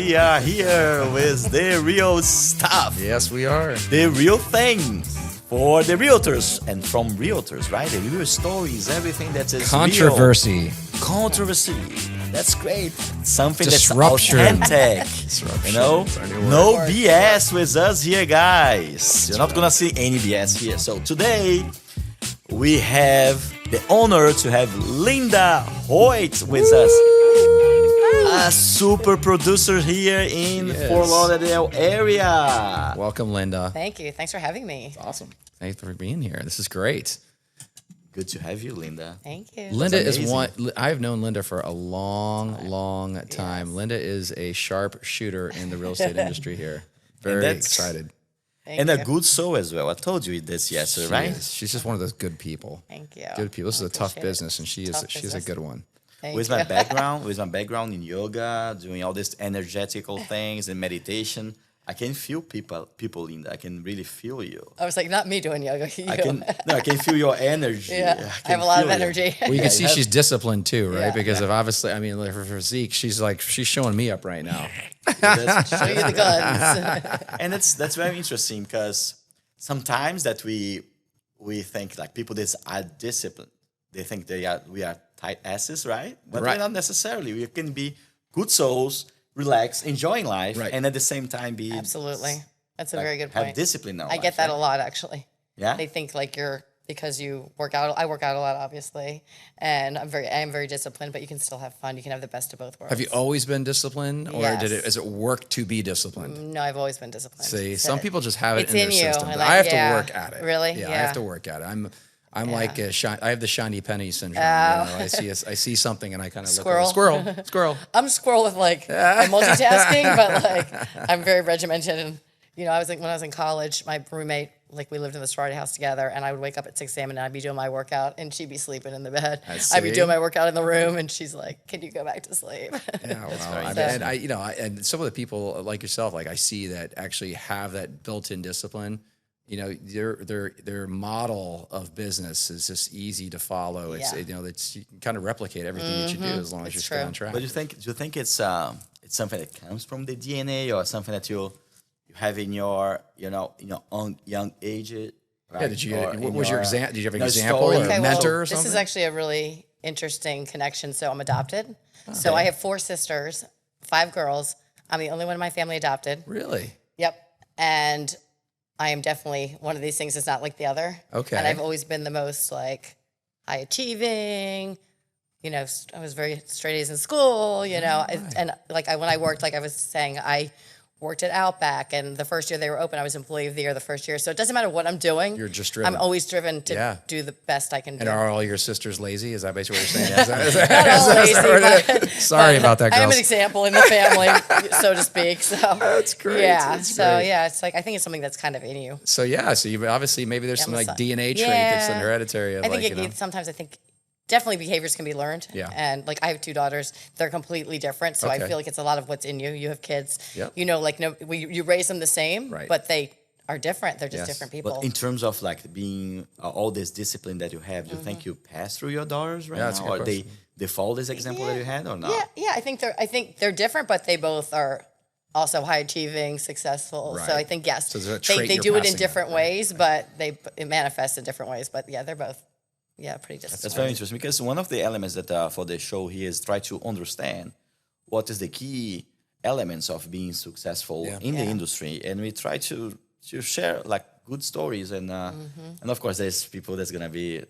we are here with the real stuff. Yes, we are. The real thing for the realtors and from realtors, right? The real stories, everything that is Controversy. real. Controversy. That's great. Something Disruption. that's authentic. Disruption. You know? It's our new word. No BS with us here, guys. You're not going to see any BS here. So today, we have the honor to have Linda Hoyt with us. A super producer here in Fort Lauderdale area. Welcome, Linda. Thank you. Thanks for having me. Awesome. Thanks for being here. This is great. Good to have you, Linda. Thank you. Linda is one. I've known Linda for a long time. Yes. Linda is a sharp shooter in the real estate industry here. Very excited. And a good soul as well. I told you this yesterday, right? She's just one of those good people. Thank you. Good people. This is a tough appreciate it. business, and she's a good one. With my background in yoga, doing all these energetical things and meditation, I can feel people, Linda. I can really feel you. I was like, not me doing yoga. You. I can feel your energy. Yeah, I have a lot of energy. Well, you can see she's disciplined too, right? Yeah. Because of obviously, I mean, like for Zeke, she's showing me up right now. Show you the guns. And that's very interesting because sometimes that we think like people that are disciplined, they think we are tight asses, right? But we're not necessarily. We can be good souls, relax, enjoying life, and at the same time be Absolutely. That's a very good point. Have discipline now. I get that a lot, actually. Yeah. They think like because you work out. I work out a lot, obviously, and I am very disciplined. But you can still have fun. You can have the best of both worlds. Have you always been disciplined, or Yes. is it work to be disciplined? No, I've always been disciplined. See, some people just have it It's in their in you, system. and I have to yeah. work at it. Really? Yeah, I Yeah. have to work at it. I'm like I have the shiny penny syndrome. Oh. I see something and I kind of Squirrel. look at squirrel. I'm a squirrel with I'm multitasking, but I'm very regimented. And when I was in college, my roommate, we lived in the sorority house together, and I would wake up at 6 a.m. and I'd be doing my workout, and she'd be sleeping in the bed. I'd be doing my workout in the room, and she's like, "Can you go back to sleep?" Yeah, well, and some of the people like yourself, I see that actually have that built-in discipline. Their model of business is just easy to follow. It's you can kind of replicate everything that you do as long as you stay on track. But do you think it's something that comes from the DNA or something that you have in your own young age? Right? Yeah, did you have an example story? or a mentor or something? This is actually a really interesting connection. So I'm adopted. Okay. So I have 4 sisters, 5 girls. I'm the only one in my family adopted. Really? Yep. And I am definitely one of these things that's not like the other. Okay. And I've always been the most high achieving. I was very straight A's in school. When I worked, I was saying, I worked at Outback, and the first year they were open, I was employee of the year the first year. So it doesn't matter what I'm doing. You're just driven. I'm always driven to do the best I can do. And are all your sisters lazy? Is that basically what you're saying? Not all lazy, Sorry about that, girls. I am an example in the family, so to speak. So that's great. Yeah. That's great. Yeah, it's I think it's something that's kind of in you. So you obviously maybe there's some DNA trait that's in hereditary. Sometimes I think definitely behaviors can be learned. Yeah. And I have 2 daughters. They're completely different. So I feel like it's a lot of what's in you. You have kids. Yep. You raise them the same, but they are different. They're just different people. But in terms of being all this discipline that you have, do you think you pass through your daughters right now? Or they follow this example that you had or not? Yeah. I think they're different, but they both are also high achieving, successful. Right. So I think, yes, so they do it in different ways, but it manifests in different ways. But yeah, they're both. Yeah, pretty disciplined. That's very interesting because one of the elements that for the show here is try to understand what is the key elements of being successful in the industry, and we try to share good stories and of course there's people that's gonna be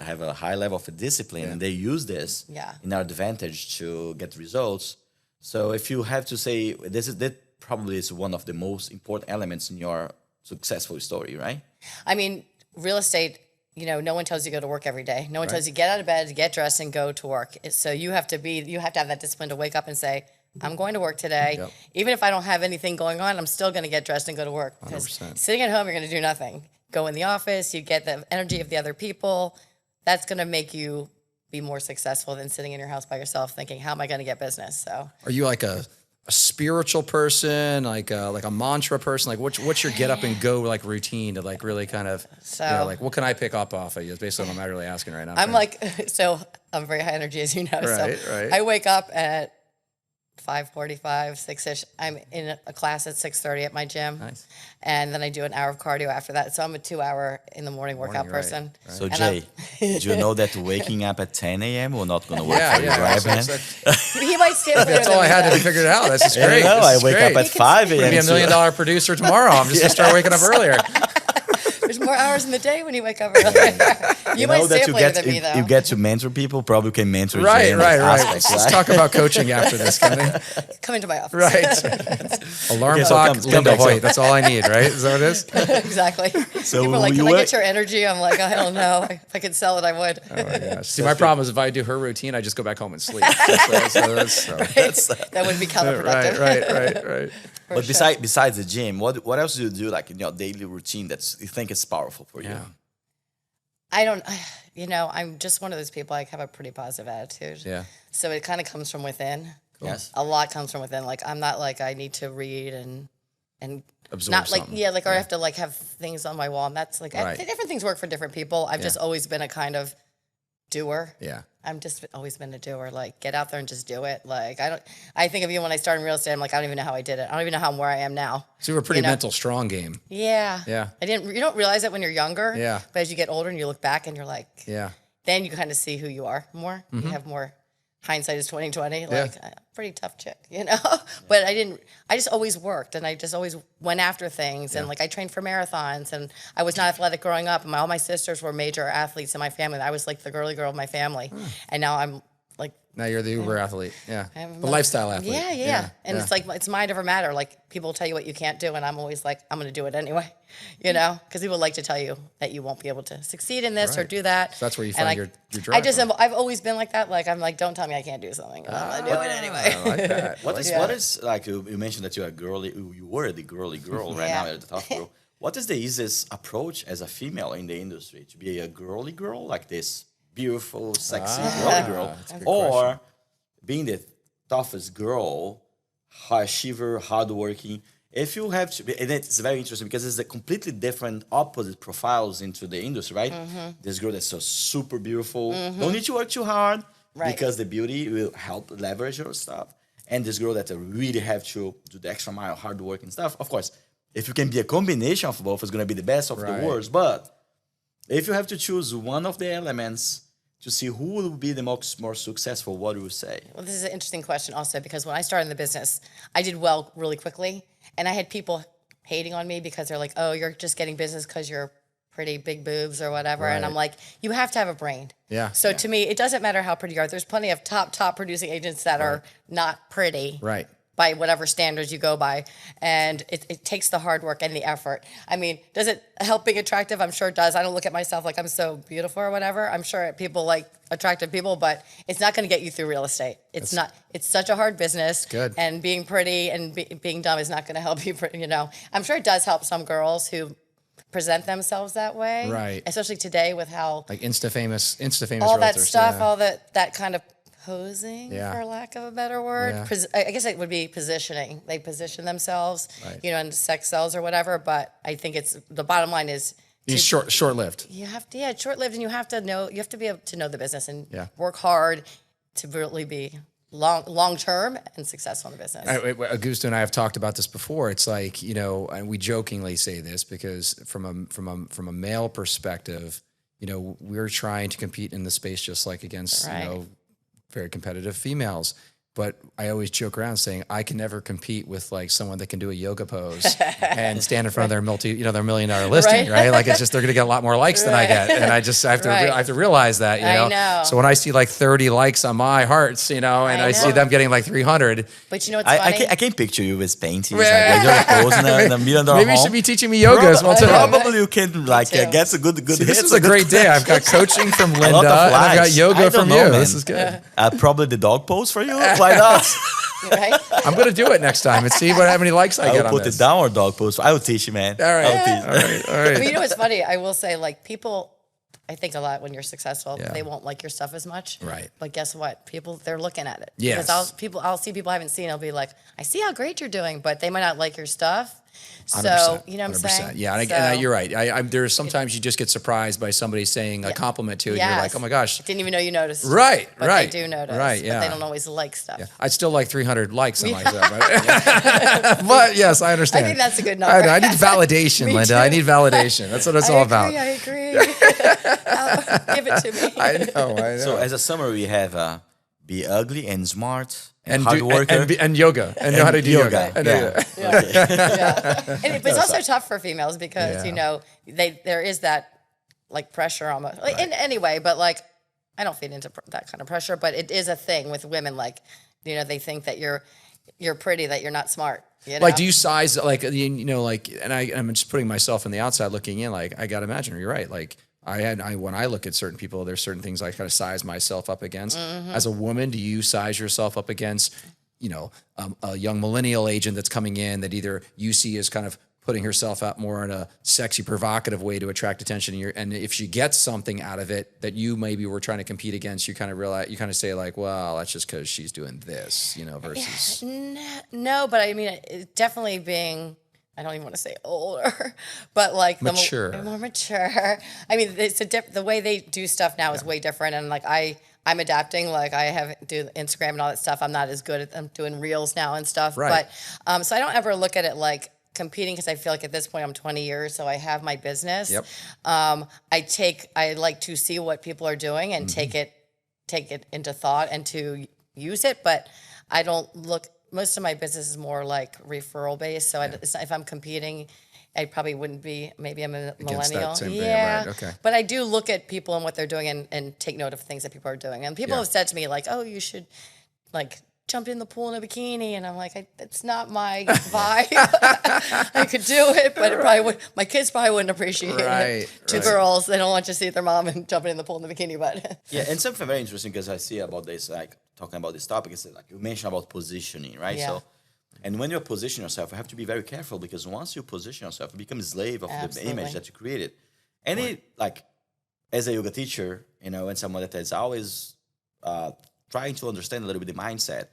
have a high level of discipline and they use this in our advantage to get results. So if you have to say that probably is one of the most important elements in your successful story, right? I mean, real estate. No one tells you to go to work every day. No one tells you get out of bed, get dressed, and go to work. So you have to have that discipline to wake up and say, I'm going to work today. Yep. Even if I don't have anything going on, I'm still going to get dressed and go to work. Because 100%. Sitting at home, you're going to do nothing. Go in the office, you get the energy of the other people. That's going to make you be more successful than sitting in your house by yourself thinking, how am I going to get business? So, are you like a spiritual person, like a mantra person? What's your get up and go routine to really kind of what can I pick up off of you? It's basically what I'm really asking right now. I'm I'm very high energy, as you know. Right. I wake up at 5:45, 6-ish. I'm in a class at 6:30 at my gym. Nice. And then I do an hour of cardio after that. So I'm a 2-hour in the morning workout person. Right. So Jay, do you know that waking up at 10 a.m. will not going to work for you, right, man? He might stand for That's all I had to figure it out. That's just great. I wake up at 5 a.m. I'm be $1 million producer tomorrow. I'm just gonna start waking up earlier. There's more hours in the day when you wake up earlier. You might stay up later than me, though. You get to mentor people, probably can mentor Jay Right. in those aspects, Let's right? talk about coaching after this, can we? Come into my office. Right. Alarm Okay, so clock, come Linda back, so- Hoyt. That's all I need, right? Is that what it is? Exactly. So People are like, you can I work- get your energy? I'm like, I don't know. If I could sell it, I would. Oh my gosh. See, my problem is if I do her routine, I just go back home and sleep. That would be counterproductive. Right. For But sure. besides the gym, what else do you do like in your daily routine that you think is powerful for you? Yeah. I'm just one of those people. I have a pretty positive attitude. Yeah. So it kind of comes from within. Yes. A lot comes from within. Like I'm not like I need to read and Absorb not like something. or I have to like have things on my wall. And that's like Right. different things work for different people. I've just always been a kind of doer. Yeah. I'm just always been a doer. Like get out there and just do it. Like I think of you when I started in real estate. I'm like I don't even know how I did it. I don't even know how I'm where I am now. So you were a pretty You know? mental strong game. Yeah. Yeah. You don't realize it when you're younger. Yeah. But as you get older and you look back and you're like, Yeah. then you kind of see who you are more. You have more hindsight is 2020. Like pretty tough chick, But I just always worked and I just always went after things and like I trained for marathons and I was not athletic growing up and all my sisters were major athletes in my family. I was like the girly girl of my family. And now I'm like Now you're the Uber athlete. Yeah. I'm The a- lifestyle athlete. Yeah. And it's like, it's mind over matter. Like people tell you what you can't do. And I'm always like, I'm going to do it anyway, because people like to tell you that you won't be able to succeed in this or Right. do that. So that's where you And find your drive from. I've always been like that. Like, I'm like, don't tell me I can't do something. I'm going to do it anyway. I like that. What is like you mentioned that you were the girly girl right now at the top girl. What is the easiest approach as a female in the industry to be a girly girl like this beautiful, sexy girly girl, that's a good or being the toughest girl, high achiever, hardworking? If you have to, and it's very interesting because it's a completely different, opposite profiles into the industry, right? This girl that's so super beautiful, don't need to work too hard because the beauty will help leverage your stuff. And this girl that really have to do the extra mile, hard work and stuff. Of course, if you can be a combination of both, it's going to be the best of the worlds. But if you have to choose one of the elements to see who will be the more successful, what do you say? Well, this is an interesting question also because when I started in the business, I did well really quickly. And I had people hating on me because they're like, oh, you're just getting business because you're pretty big boobs or whatever. And I'm like, you have to have a brain. Yeah. So to me, it doesn't matter how pretty you are. There's plenty of top producing agents that are not pretty. Right. By whatever standards you go by. And it takes the hard work and the effort. I mean, does it help being attractive? I'm sure it does. I don't look at myself like I'm so beautiful or whatever. I'm sure people like attractive people, but it's not going to get you through real estate. It's such a hard business. Good. And being pretty and being dumb is not going to help you, I'm sure it does help some girls who present themselves that way. Right. Especially today with how Like Insta famous all that realtors, stuff, yeah. all that kind of posing, Yeah. for lack of a better word. Yeah. I guess it would be positioning. They position themselves, Right. in sex sells or whatever. But I think it's the bottom line is He's short-lived. you have to, it's short lived, and you have to be able to know the business and Yeah. work hard to really be long term and successful in the business. Augusto and I have talked about this before. It's like, and we jokingly say this because from a male perspective, we're trying to compete in the space just like against, very competitive females. But I always joke around saying I can never compete with like someone that can do a yoga pose and stand in front of their their $1 million listing, right? Like it's just they're gonna get a lot more likes than I get, and I have to realize that, I know. So when I see like 30 likes on my hearts, and I see them getting like 300, But you know what's funny? I can't picture you with paintings like you're posing in a $1 million home. maybe you should be teaching me yoga as well too. Probably you can get a good See, hit. this is a great day. I've got coaching from Linda, lot of and I've got likes. yoga I don't from know, you. man. This is good. Probably the dog pose for you. Why not? Right? I'm going to do it next time and see how many likes I I get will on put this. it down or dog pose. I will teach you, man. All right. I will teach. All right. But you know what's funny? I will say, like, people, I think a lot when you're successful, Yeah. they won't like your stuff as much. Right. But guess what? People, they're looking at it. Yes. Because I'll see people I haven't seen. I'll be like, I see how great you're doing, but they might not like your stuff. So, you know what I'm saying? Yeah, and you're right. There's sometimes you just get surprised by somebody saying a compliment to you, and you're like, oh my gosh. Didn't even know you noticed. Right, but right. They do notice. Right, yeah. But they don't always like stuff. Yeah. I'd still like 300 likes on my stuff. But yes, I understand. I think that's a good number. I need validation, Linda. Too. I need validation. That's what it's all about. I agree. Give it to me. I know. So as a summary, we have be ugly and smart. And hard worker and yoga and know how to do yoga. But it's also tough for females because you know there is that like pressure almost in any way, but like I don't feed into that kind of pressure, but it is a thing with women. Like you know they think that you're pretty, that you're not smart. You know? Like do you size like you know like and I'm just putting myself on the outside looking in. Like I gotta imagine you're right. Like when I look at certain people, there's certain things I kind of size myself up against. As a woman, do you size yourself up against, you know, a young millennial agent that's coming in that either you see as kind of putting herself out more in a sexy, provocative way to attract attention, and if she gets something out of it that you maybe were trying to compete against, you kind of say like, well, that's just because she's doing this, you know, versus no, but I mean, it definitely being. I don't even want to say older, but like mature. The more mature. I mean, it's the way they do stuff now is way different, and like I'm adapting. Like I do Instagram and all that stuff. I'm not as good at. I'm doing reels now and stuff. Right. But so I don't ever look at it like competing because I feel like at this point I'm 20 years, so I have my business. Yep. I like to see what people are doing and take it into thought and to use it, but I don't look. Most of my business is more like referral based. So if I'm competing, I probably wouldn't be. Maybe I'm a millennial. That same thing, yeah. right, okay. But I do look at people and what they're doing and take note of things that people are doing. And people have said to me like, "Oh, you should like jump in the pool in a bikini," and I'm like, "That's not my vibe." I could do it, but it probably would. My kids probably wouldn't appreciate it. Two girls, they don't want to see their mom and jumping in the pool in the bikini, but yeah, and something very interesting because I see about this like. Talking about this topic is like you mentioned about positioning, right? Yeah. So, and when you position yourself, you have to be very careful because once you position yourself, you become a slave of the image that you created. And it, like, as a yoga teacher, you know, and someone that is always trying to understand a little bit the mindset,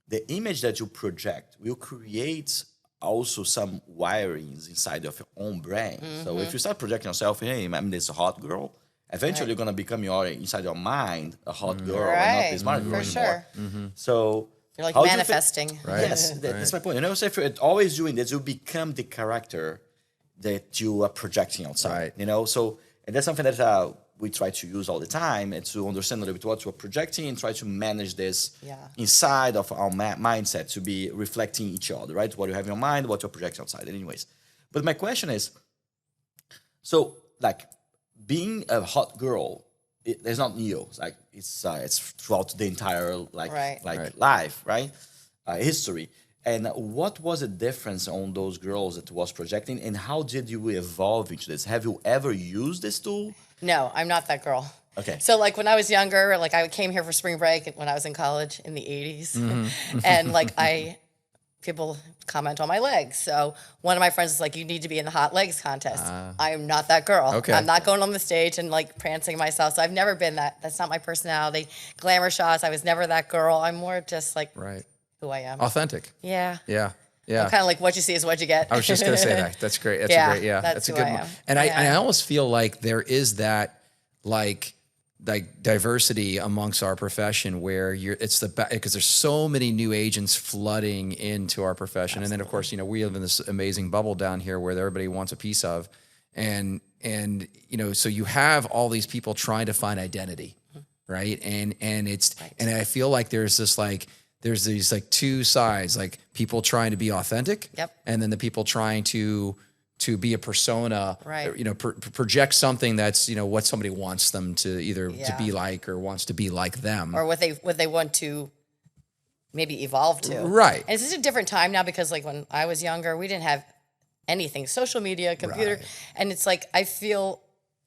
the image that you project will create also some wirings inside of your own brain. So if you start projecting yourself, hey, I'm this hot girl. Eventually, you're gonna become inside your mind a hot girl, and not this smart girl anymore. So you're like manifesting. Yes, that's my point. You know, so if you're always doing this, you become the character that you are projecting outside. You know, so and that's something that we try to use all the time, and to understand a little bit what we're projecting and try to manage this inside of our mindset to be reflecting each other, right? What you have in your mind, what you're projecting outside. Anyways, but my question is, so like. Being a hot girl, it's not new. It's throughout the entire life, right? History. And what was the difference on those girls that was projecting, and how did you evolve into this? Have you ever used this tool? No, I'm not that girl. Okay. So like when I was younger, like I came here for spring break when I was in college in the 80s, and like people comment on my legs. So one of my friends is like, "You need to be in the hot legs contest." I am not that girl. Okay. I'm not going on the stage and like prancing myself. So I've never been that. That's not my personality. Glamour shots. I was never that girl. I'm more just like who I am. Authentic. Yeah. Yeah. I'm kind of like what you see is what you get. I was just going to say that. That's great. That's a great, that's a good one. And I almost feel like there is that like diversity amongst our profession where because there's so many new agents flooding into our profession. And then of course, you know, we live in this amazing bubble down here where everybody wants a piece of, and, you know, so you have all these people trying to find identity. Right. And I feel like there's these like two sides, like people trying to be authentic. Yep. And then the people trying to be a persona, right. You know, project something that's, you know, what somebody wants them to either to be like or wants to be like them. Or what they want to maybe evolve to. Right. And it's just a different time now because like when I was younger, we didn't have anything, social media, computer. Right. And it's like, I feel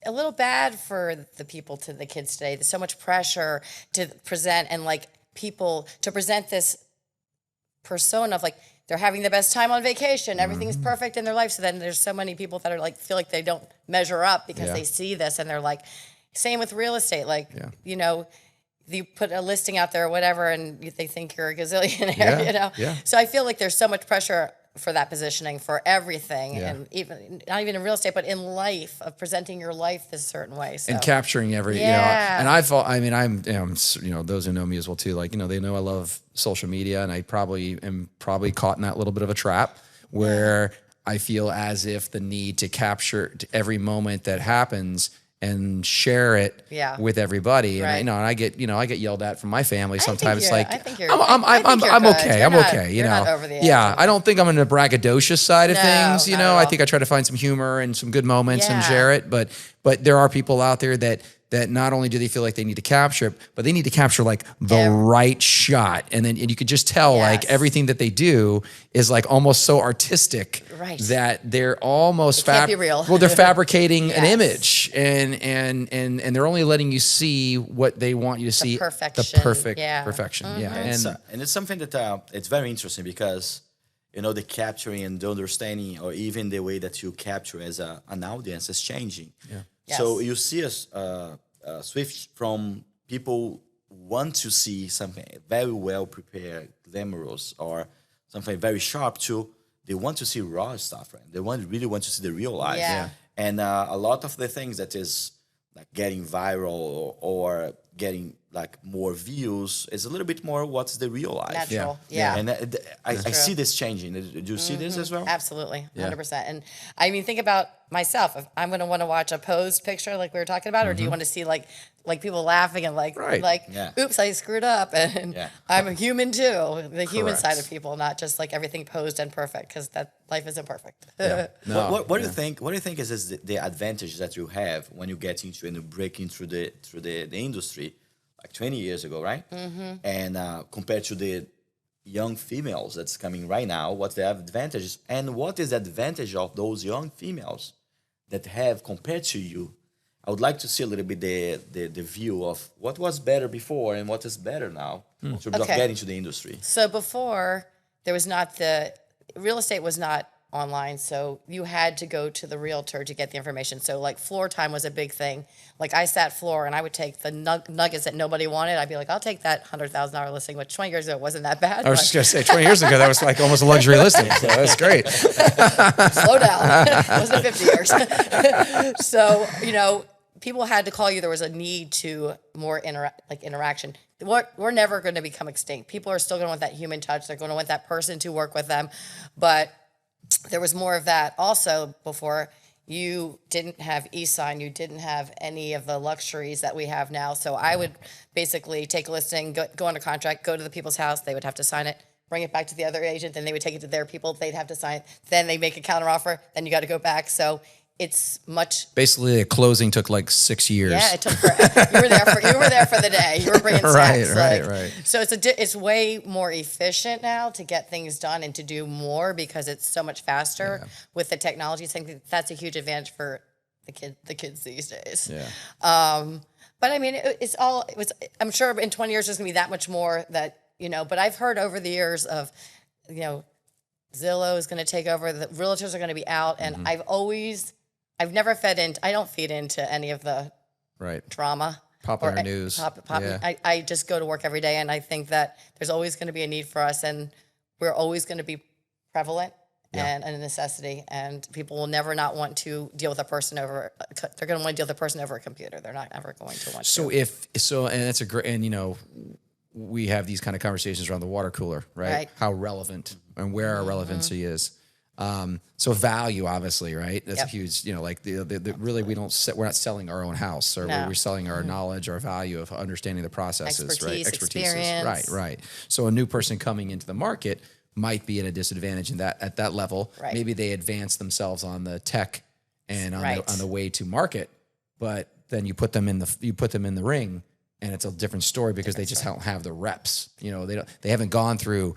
a little bad for the kids today. There's so much pressure to present and like people to present this persona of like, they're having the best time on vacation. Everything's perfect in their life. So then there's so many people that are like, feel like they don't measure up because they see this and they're like, same with real estate. Like, you know, you put a listing out there or whatever and they think you're a gazillionaire, you know? Yeah. So I feel like there's so much pressure for that positioning for everything, and even not even in real estate, but in life, of presenting your life this certain way. So. And capturing every, and I'm those who know me as well too, like, they know I love social media, and I probably am caught in that little bit of a trap where I feel as if the need to capture every moment that happens and share it with everybody. Right. And I get yelled at from my family sometimes. I'm I'm okay. I'm okay. Not over the edge. I don't think I'm in the braggadocious side of things. Not at I all. think I try to find some humor and some good moments and share it. But there are people out there that not only do they feel like they need to capture it, but they need to capture like the right shot. And you could just tell like everything that they do is like almost so artistic that they're almost can't be real. Well, they're fabricating an image and they're only letting you see what they want you to see. Perfection. The perfect perfection. Mm-hmm. Yeah. And it's something that it's very interesting because, the capturing and the understanding, or even the way that you capture as an audience is changing. Yeah. Yes. So you see a switch from people want to see something very well prepared, glamorous, or something very sharp to they want to see raw stuff, right? They really want to see the real life. Yeah. And a lot of the things that is like getting viral or getting like more views is a little bit more what's the real life. Natural. Yeah. And I see this changing. Do you see this as well? Absolutely, 100%. And I mean, think about myself. If I'm going to want to watch a posed picture like we were talking about, or do you want to see like people laughing and oops, I screwed up, and I'm a human too, the human side of people, not just like everything posed and perfect, because that life isn't perfect. Yeah. No, what do you think? What do you think is the advantage that you have when you get into and you break into the industry? Like 20 years ago, right? Mm-hmm. And compared to the young females that's coming right now, what's the advantages? And what is the advantage of those young females that have compared to you? I would like to see a little bit the view of what was better before and what is better now in terms of getting to the industry. So before, there was not real estate was not online, so you had to go to the realtor to get the information. So like floor time was a big thing. Like I sat floor and I would take the nuggets that nobody wanted. I'd be like, I'll take that $100,000 listing, which 20 years ago wasn't that bad. I was just going to say 20 years ago, that was like almost a luxury listing. So that's great. Slow down. It wasn't 50 years. So, people had to call you. There was a need to more interaction. We're never going to become extinct. People are still going to want that human touch. They're going to want that person to work with them. But there was more of that also before. You didn't have e-sign. You didn't have any of the luxuries that we have now. So I would basically take a listing, go under contract, go to the people's house. They would have to sign it, bring it back to the other agent. Then they would take it to their people. They'd have to sign it. Then they make a counteroffer. Then you got to go back. So it's much. Basically, a closing took like 6 years. Yeah, it took forever. You were there for the day. You were bringing snacks. Right. So it's way more efficient now to get things done and to do more because it's so much faster with the technology. I think that's a huge advantage for the kids these days. Yeah. But I mean, I'm sure in 20 years there's gonna be that much more that But I've heard over the years of, Zillow is going to take over. The realtors are going to be out, and I've never I don't feed into any of the drama. Popular news. I just go to work every day, and I think that there's always going to be a need for us, and we're always going to be prevalent and a necessity, and people will never not want to deal with a person over. They're going to want to deal with a person over a computer. They're not ever going to want to. And that's a great, and we have these kind of conversations around the water cooler, right? How relevant and where our relevancy is. So value, obviously, right? That's a huge, like really we're not selling our own house, or we're selling our knowledge, our value of understanding the processes, right? Experience. Right. So a new person coming into the market might be at a disadvantage at that level. Right. Maybe they advance themselves on the tech and on the way to market, but then you put them in the ring. And it's a different story because they just don't have the reps. They haven't gone through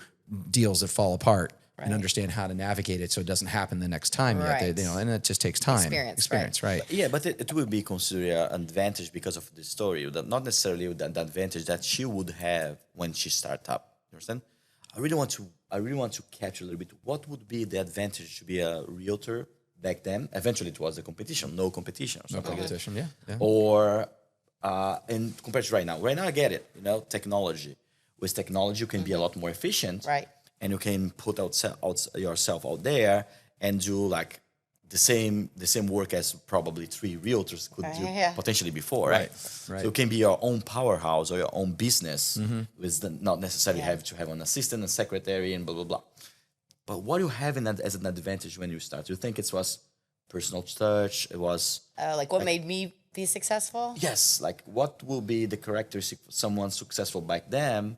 deals that fall apart and understand how to navigate it so it doesn't happen the next time yet. And it just takes time. Experience, right? Yeah, but it will be considered an advantage because of the story, not necessarily the advantage that she would have when she started up. You understand? I really want to capture a little bit what would be the advantage to be a realtor back then. Eventually, it was a competition, no competition, or something like that. Yeah. Or and compared to right now I get it. Technology. With technology, you can be a lot more efficient. Right. and you can put yourself out there and do like the same work as probably 3 realtors could do potentially before, right? So it can be your own powerhouse or your own business, with not necessarily have to have an assistant, a secretary, and blah blah blah. But what do you have in that as an advantage when you start? Do you think it was personal touch? It was like what made me be successful? Yes, like what will be the characteristic of someone successful back then,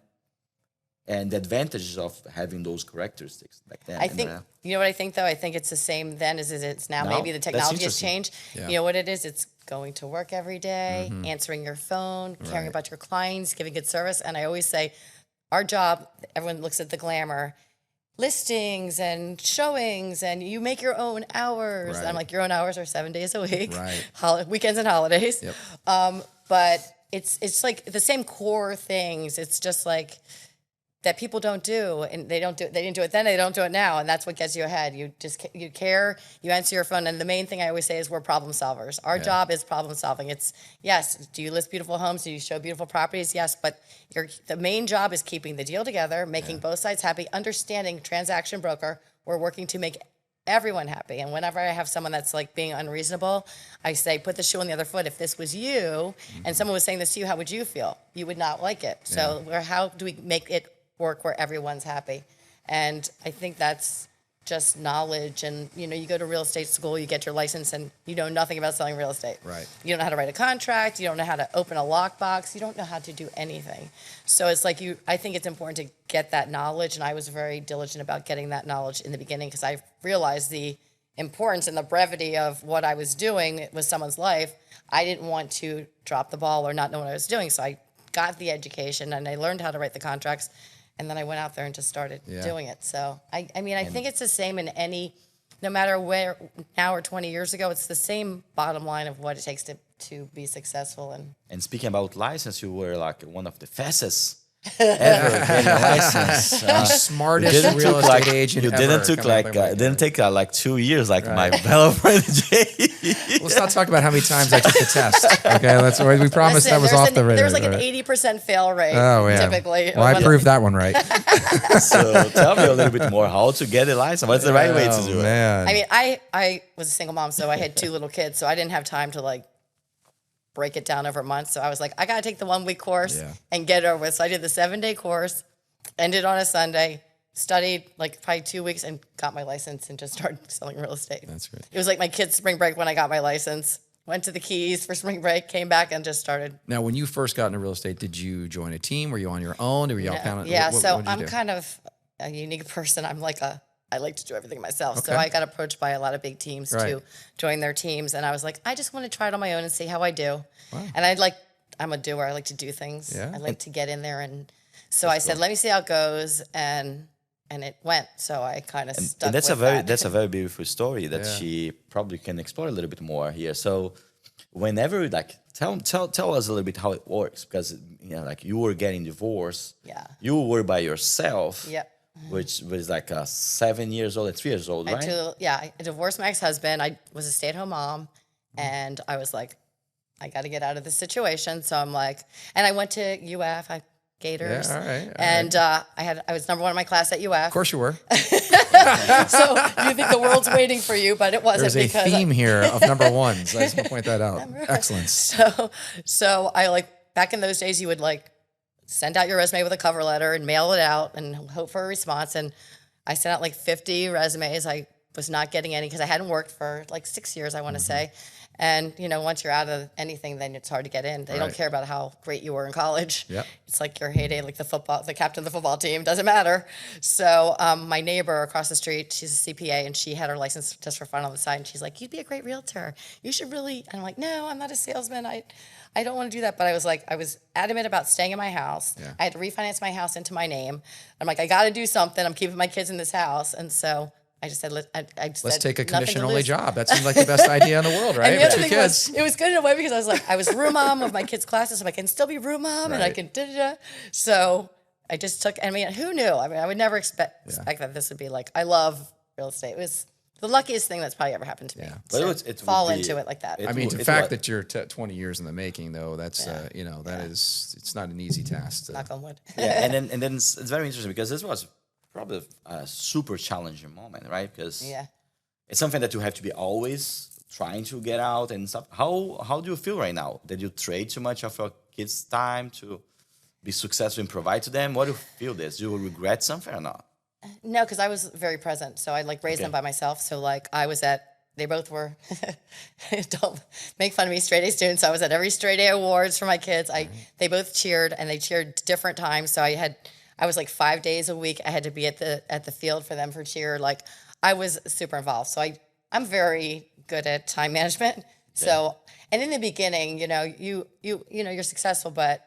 and the advantages of having those characteristics back then? I think, you know what I think though? I think it's the same then as it is now. Maybe the technology has changed. Yeah. You know what it is? It's going to work every day, answering your phone, caring about your clients, giving good service. And I always say, our job, everyone looks at the glamour, listings and showings, and you make your own hours. I'm like, your own hours are 7 days a week, weekends and holidays. But it's like the same core things. It's just like that people don't do, and they didn't do it then, they don't do it now, and that's what gets you ahead. You care, you answer your phone, and the main thing I always say is we're problem solvers. Our job is problem solving. It's, yes, do you list beautiful homes? Do you show beautiful properties? Yes, but the main job is keeping the deal together, making both sides happy, understanding transaction broker. We're working to make everyone happy. And whenever I have someone that's like being unreasonable, I say, put the shoe on the other foot. If this was you and someone was saying this to you, how would you feel? You would not like it. So how do we make it work where everyone's happy? And I think that's just knowledge. And, you know, you go to real estate school, you get your license, and you know nothing about selling real estate. You don't know how to write a contract. You don't know how to open a lockbox. You don't know how to do anything. So it's like I think it's important to get that knowledge. And I was very diligent about getting that knowledge in the beginning, because I realized the importance and the brevity of what I was doing with someone's life. I didn't want to drop the ball or not know what I was doing. So I got the education and I learned how to write the contracts. And then I went out there and just started doing it. So, I mean, I think it's the same in any, no matter where, now or 20 years ago, it's the same bottom line of what it takes to be successful. And speaking about license, you were like one of the fastest ever getting a license. Smartest real estate agent ever. It didn't take like 2 years, like my fellow friend Jay. Let's not talk about how many times I took the test. Okay, we promised that was off the radar. There's like an 80% fail rate. Typically. Well, I proved that one right. So tell me a little bit more how to get a license. What's the right way to do it? I mean, I was a single mom, so I had 2 little kids, so I didn't have time to like break it down over months. So I was like, I got to take the 1 week course and get it over with. So I did the 7-day course, ended on a Sunday, studied like probably 2 weeks, and got my license and just started selling real estate. That's great. It was like my kids' spring break when I got my license. Went to the Keys for spring break, came back, and just started. Now, when you first got into real estate, did you join a team? Were you on your own? Or were you all kind of? Yeah, so I'm kind of a unique person. I like to do everything myself. Okay. So I got approached by a lot of big teams to join their teams. And I was like, I just want to try it on my own and see how I do. Wow. And I'm a doer. I like to do things. Yeah. I like to get in there. And so I said, let me see how it goes. And it went. So I kind of stuck and that's with that's a very beautiful story that she probably can explore a little bit more here. So whenever, like, tell us a little bit how it works, because, you know, like, you were getting divorced. Yeah. You were by yourself. Yep. Which was like 7 years old and 3 years old, right? I divorced my ex-husband. I was a stay-at-home mom, and I was like, I got to get out of this situation. So I'm like, and I went to UF, Gators. Yeah, all right. And I was number 1 in my class at UF. Of course you were. So you think the world's waiting for you, but it wasn't. There's a theme here of number ones. I just want to point that out. Excellence. So I back in those days, you would send out your resume with a cover letter and mail it out and hope for a response. And I sent out 50 resumes. I was not getting any because I hadn't worked for 6 years, I want to say. And, you know, once you're out of anything, then it's hard to get in. They don't care about how great you were in college. Yep. It's like your heyday, like the captain of the football team, doesn't matter. So my neighbor across the street, she's a CPA, and she had her license just for fun on the side. And she's like, you'd be a great realtor. You should really. And I'm like, no, I'm not a salesman. I don't want to do that. But I was adamant about staying in my house. Yeah. I had to refinance my house into my name. I'm like, I got to do something. I'm keeping my kids in this house. And so I just said, let's take a commission-only job. That seems like the best idea in the world, right? And the other thing was, it was good in a way because I was room mom of my kids' classes, so I can still be room mom, and I can da-da-da. So I just took, I mean, who knew? I mean, I would never expect that this would be I love real estate. It was the luckiest thing that's probably ever happened to me. Yeah. But fall into it like that. I mean, the fact that you're 20 years in the making, though, that's, it's not an easy task. Knock on wood. Yeah, and then it's very interesting because this was probably a super challenging moment, right? Because Yeah. it's something that you have to be always trying to get out and stuff. How do you feel right now? Did you trade too much of your kids' time to be successful and provide to them? What do you feel this? Do you regret something or not? No, because I was very present. So I like raised them by myself. So like I was they both were, don't make fun of me, straight A students. I was at every straight A awards for my kids. They both cheered, and they cheered different times. So I was like 5 days a week. I had to be at the field for them for cheer. Like I was super involved. So I'm very good at time management. So, and in the beginning, you know, you're successful, but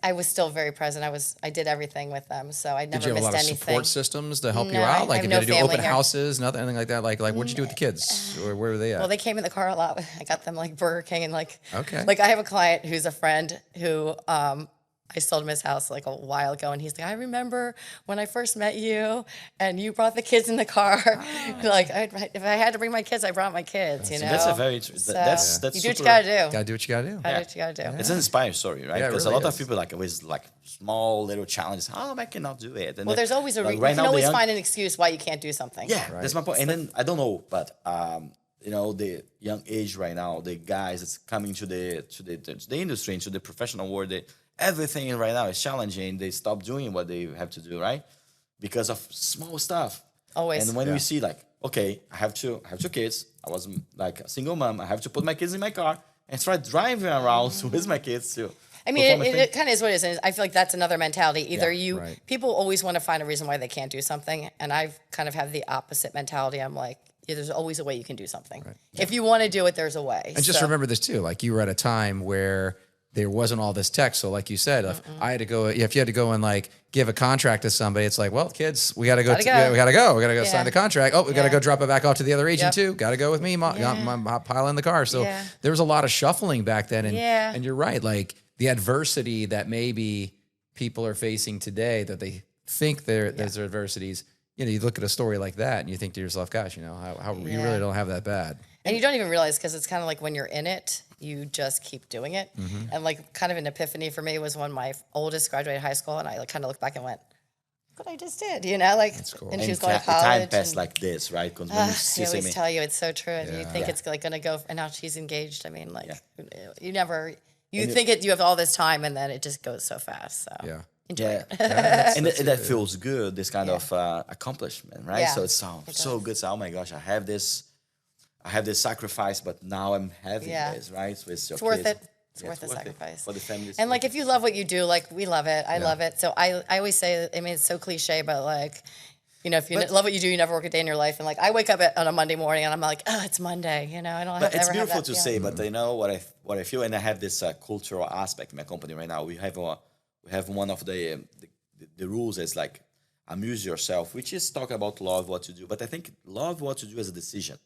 I was still very present. I did everything with them, so I never missed anything. Did you have a lot of support systems to help you No, out? Like I have if you no had to do family open here. houses, anything like that? Like what'd you do with the kids? Or where were they at? Well, they came in the car a lot. I got them like Burger King and like. Okay. Like I have a client who's a friend who I sold him his house like a while ago, and he's like, I remember when I first met you, and you brought the kids in the car. Like if I had to bring my kids, I brought my kids. You know. That's a very that's you do what super, you gotta do. Gotta do what you gotta do. Gotta do what you gotta do. It's an inspiring story, right? Yeah, it Because really a lot is. of people like always like small little challenges. I cannot do it. And Well, there's always like, you right can now, always find an excuse why you can't do something. Yeah, that's my point. And then I don't know, but you know, the young age right now, the guys that's coming to the industry, into the professional world, everything right now is challenging. They stop doing what they have to do, right? Because of small stuff. Always. And when we see like, okay, I have two kids. I was like a single mom. I have to put my kids in my car and start driving around with my kids too. I mean, it kind of is what it is. And I feel like that's another mentality. Either right. People always want to find a reason why they can't do something. And I've kind of have the opposite mentality. I'm like, yeah, there's always a way you can do something. Right. If you want to do it, there's a way. And just remember this too, like you were at a time where there wasn't all this tech. So like you said, if you had to go and like give a contract to somebody, it's like, well, kids, we got to go. We got to go sign the contract. Oh, we got to go drop it back off to the other agent too. Got to go with me. Pile in the car. So there was a lot of shuffling back then. And you're right. Like the adversity that maybe people are facing today that they think there's adversities. You know, you look at a story like that and you think to yourself, gosh, you know, how you really don't have that bad. And you don't even realize, because it's kind of like when you're in it, you just keep doing it. Mm-hmm. And like kind of an epiphany for me was when my oldest graduated high school, and I like kind of looked back and went, "What I just did," you know, like. That's cool. And she was going to college. Time passed like this, right? Because when I always tell you, it's so true. If you think it's like going to go, and now she's engaged. I mean, like you never, you think you have all this time, and then it just goes so fast. So enjoy it. And that feels good. This kind of accomplishment, right? Yeah, so it sounds so good. So, oh my gosh, I have this sacrifice, but now I'm having this, right? So it's worth it. It's worth the sacrifice. For the family. And like, if you love what you do, like we love it. I love it. So I always say, I mean, it's so cliche, but like, you know, if you love what you do, you never work a day in your life. And like, I wake up on a Monday morning and I'm like, oh, it's Monday. You know, I don't. But it's beautiful to say. But you know what I feel, and I have this cultural aspect in my company right now. We have one of the rules is like amuse yourself, which is talk about love what to do. But I think love what to do is a decision.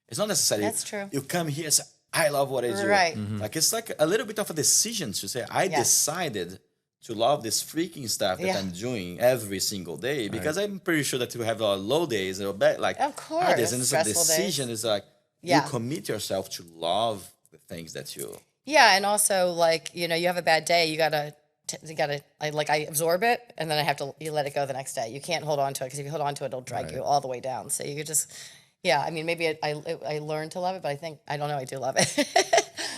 It's not necessarily that's true. You come here and say, I love what I do. Right. Mm-hmm. Like it's like a little bit of a decision to say, I decided to love this freaking stuff that I'm doing every single day, because I'm pretty sure that you have low days or bad, like of course, hard days, and it's a decision. Days. It's like you commit yourself to love the things that you. Yeah, and also like, you know, you have a bad day, you gotta I absorb it, and then you let it go the next day. You can't hold on to it, because if you hold on to it, it'll drag you all the way down. So you could just. Yeah, I mean, maybe I learned to love it, but I don't know, I do love it.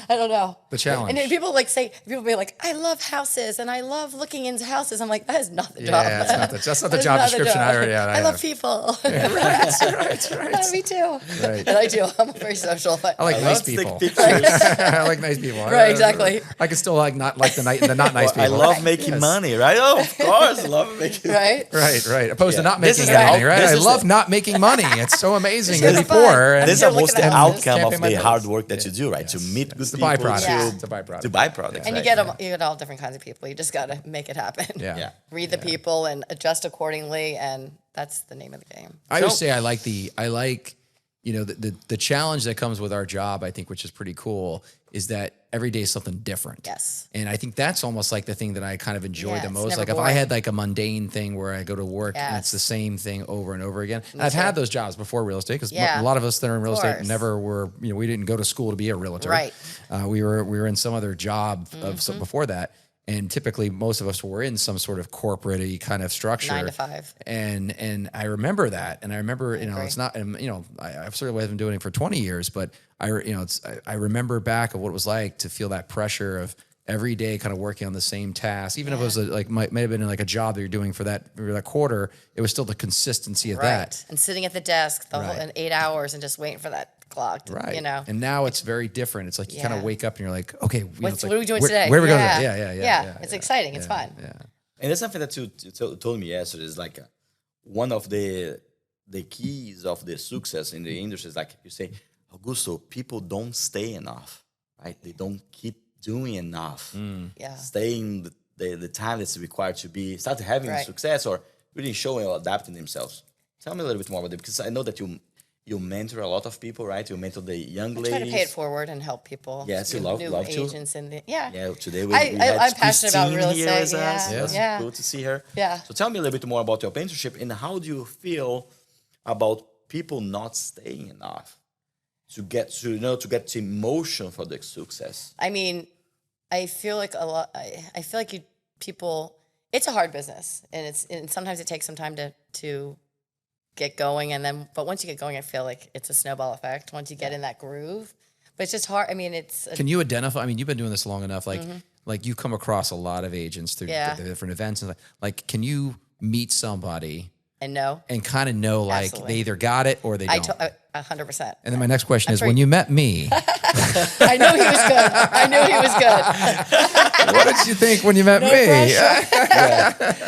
I don't know. The challenge. And then people be like, I love houses and I love looking into houses. I'm like, that is not the job. Yeah, that's not the job description I already had. I love people. Yeah, right. Me too. Right. And I do. I'm very social. But I like nice people. I like nice people. Right, exactly. I can still like not like the not nice people. I love making money, right? Oh, of course, I love making right. Right. Opposed to not making anything, right? I love not making money. It's so amazing to be poor. This is almost the outcome of the hard work that you do, right? To meet good people. It's a byproduct. To byproduct. And you get all different kinds of people. You just got to make it happen. Yeah. Read the people and adjust accordingly, and that's the name of the game. I would say I like you know, the challenge that comes with our job, I think, which is pretty cool, is that every day is something different. Yes. And I think that's almost like the thing that I kind of enjoy the most. Like boring. if I had like a mundane thing where I go to work and it's the same thing over and over again. And I've had those jobs before real estate, because a lot of us that are in real estate never were, you know, we didn't go to school to be a realtor. Right. We were in some other job before that. And typically most of us were in some sort of corporate-y kind of structure. 9 to 5. And I remember that. And I remember, it's not, I've certainly been doing it for 20 years, but I remember back of what it was like to feel that pressure of every day kind of working on the same task. Even if it was might have been like a job that you're doing for that quarter, it was still the consistency of that. And sitting at the desk the whole in 8 hours and just waiting for that clock to, And now it's very different. It's like you kind of wake up and you're like, okay, what are we doing today? Where are we going? Yeah. It's exciting. It's fun. Yeah. And that's something that you told me yesterday is like one of the keys of the success in the industry is like you say, Augusto, people don't stay enough, right? They don't keep doing enough. Staying the time that's required to start having success or really showing or adapting themselves. Tell me a little bit more about it, because I know that you mentor a lot of people, right? You mentor the young ladies. I try to pay it forward and help people. Yes, you love agents to. Yeah, today we had I'm passionate about real estate. Yes, cool to see her. Yeah. So tell me a little bit more about your mentorship and how do you feel about people not staying enough to get to emotion for the success? I mean, I feel like I feel like people. It's a hard business, and sometimes it takes some time to get going, but once you get going, I feel like it's a snowball effect once you get in that groove. But it's just hard. I mean, Can you identify? I mean, you've been doing this long enough. Like you've come across a lot of agents through the different events, and like, can you meet somebody and kind of know like Absolutely. they either got it or they don't? 100%. And then my next question is, when you met me, I knew he was good. I knew he was good. What did you think when you met me?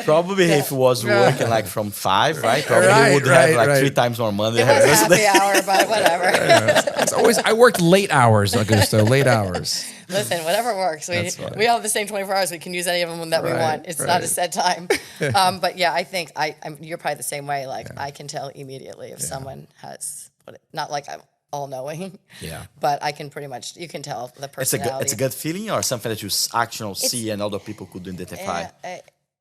Probably if it was working like from 5, right? Probably he would have 3 times more money. It was happy hour, but whatever. It's always I worked late hours, Augusto, late hours. Listen, whatever works. We all have the same 24 hours. We can use any of them that we want. It's not a set time. But yeah, I think you're probably the same way. Like I can tell immediately if someone has not like I'm all knowing. Yeah. But I can pretty much, you can tell the personality. It's a gut feeling or something that you actually see and other people could identify?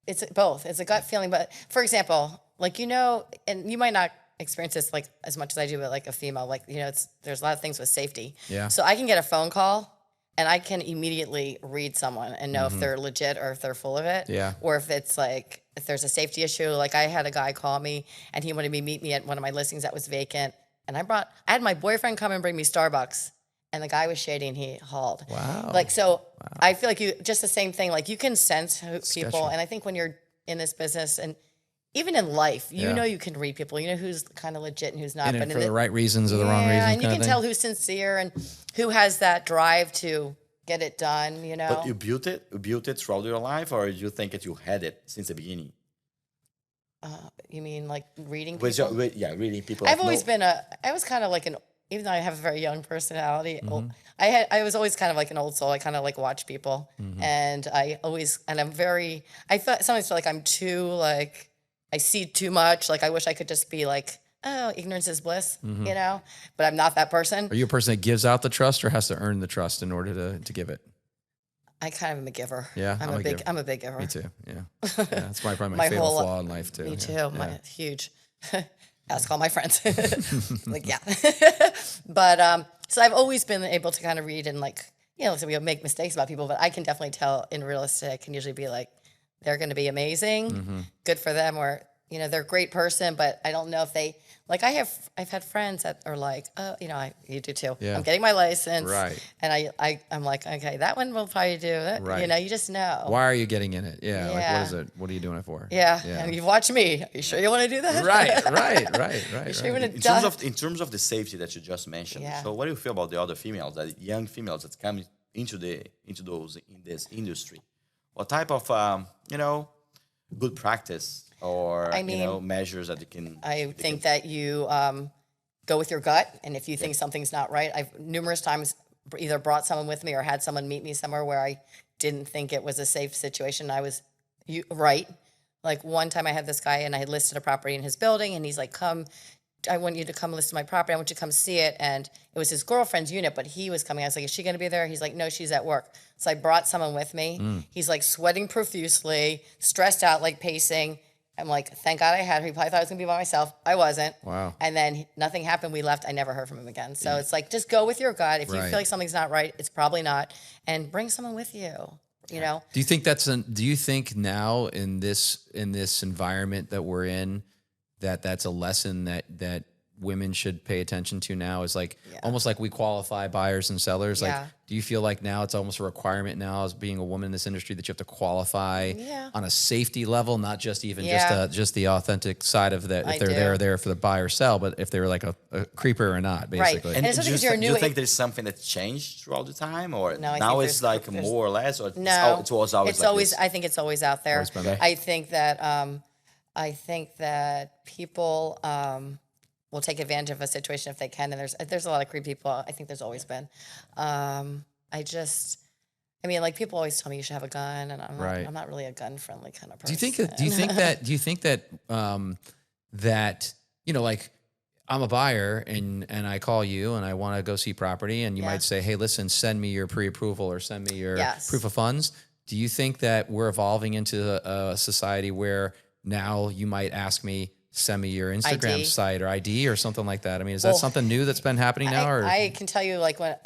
It's both. It's a gut feeling. But for example, like, and you might not experience this like as much as I do, but like a female, like, there's a lot of things with safety. Yeah. So I can get a phone call and I can immediately read someone and know if they're legit or if they're full of it. Yeah. Or if it's like, if there's a safety issue. Like I had a guy call me and he wanted me to meet me at one of my listings that was vacant. And I had my boyfriend come and bring me Starbucks, and the guy was shady and he hauled. Wow. Like, so I feel like just the same thing, like you can sense people. And I think when you're in this business and even in life, you know, you can read people, you know, who's kind of legit and who's not. But for the right reasons or the wrong reasons. And you can tell who's sincere and who has that drive to get it done, But you built it throughout your life, or do you think that you had it since the beginning? You mean like reading people? Reading people. I've always been I was kind of like even though I have a very young personality, I was always kind of like an old soul. I kind of like watch people, and I sometimes feel like I'm too like, I see too much. Like I wish I could just be like, oh, ignorance is bliss, but I'm not that person. Are you a person that gives out the trust or has to earn the trust in order to give it? I kind of am a giver. Yeah, I'm a big giver. Me too. Yeah, that's probably my fatal flaw in life too. Me too. Huge. Ask all my friends. Like but so I've always been able to kind of read and like so we make mistakes about people, but I can definitely tell in real estate. I can usually be like, they're going to be amazing, good for them, or they're a great person, but I don't know if they like. I've had friends that are like, oh, you do too. Yeah. I'm getting my license, right? And I'm like, okay, that one will probably do it. Right. You just know. Why are you getting in it? Yeah. Like, what is it? What are you doing it for? Yeah. And you've watched me. Are you sure you want to do that? Right. You sure you want to in terms of the safety that you just mentioned. Yeah. So what do you feel about the other females, the young females that come into this industry? What type of good practice or measures that you can? I think that you go with your gut, and if you think something's not right, I've numerous times either brought someone with me or had someone meet me somewhere where I didn't think it was a safe situation. I was right. Like one time I had this guy and I had listed a property in his building, and he's like, "Come, I want you to come list my property. I want you to come see it." And it was his girlfriend's unit, but he was coming. I was like, "Is she going to be there?" He's like, "No, she's at work." So I brought someone with me. He's like sweating profusely, stressed out, like pacing. I'm like, thank God I had her. He probably thought I was going to be by myself. I wasn't. Wow. And then nothing happened. We left. I never heard from him again. So it's like, just go with your gut. If you feel like something's not right, it's probably not. And bring someone with you. You know, do you think now in this environment that we're in, that's a lesson that women should pay attention to now, is like almost like we qualify buyers and sellers. Like, do you feel like now it's almost a requirement now as being a woman in this industry that you have to qualify on a safety level, not just even just the authentic side of that, if they're there for the buy or sell, but if they're like a creeper or not, basically. Right. And do you think there's something that changed throughout the time, or no, now it's like more or less, or no, it was always it's like always. this? I think it's always out there. I think that people will take advantage of a situation if they can, and there's a lot of creepy people. I think there's always been. Like people always tell me you should have a gun, and I'm not really a gun friendly kind of person. Do you think that that like I'm a buyer and I call you and I want to go see property, and you might say, hey, listen, send me your pre-approval or send me your proof of funds. Do you think that we're evolving into a society where now you might ask me, send me your Instagram site or ID or something like that? I mean, is that something new that's been happening now? I can tell you, like, going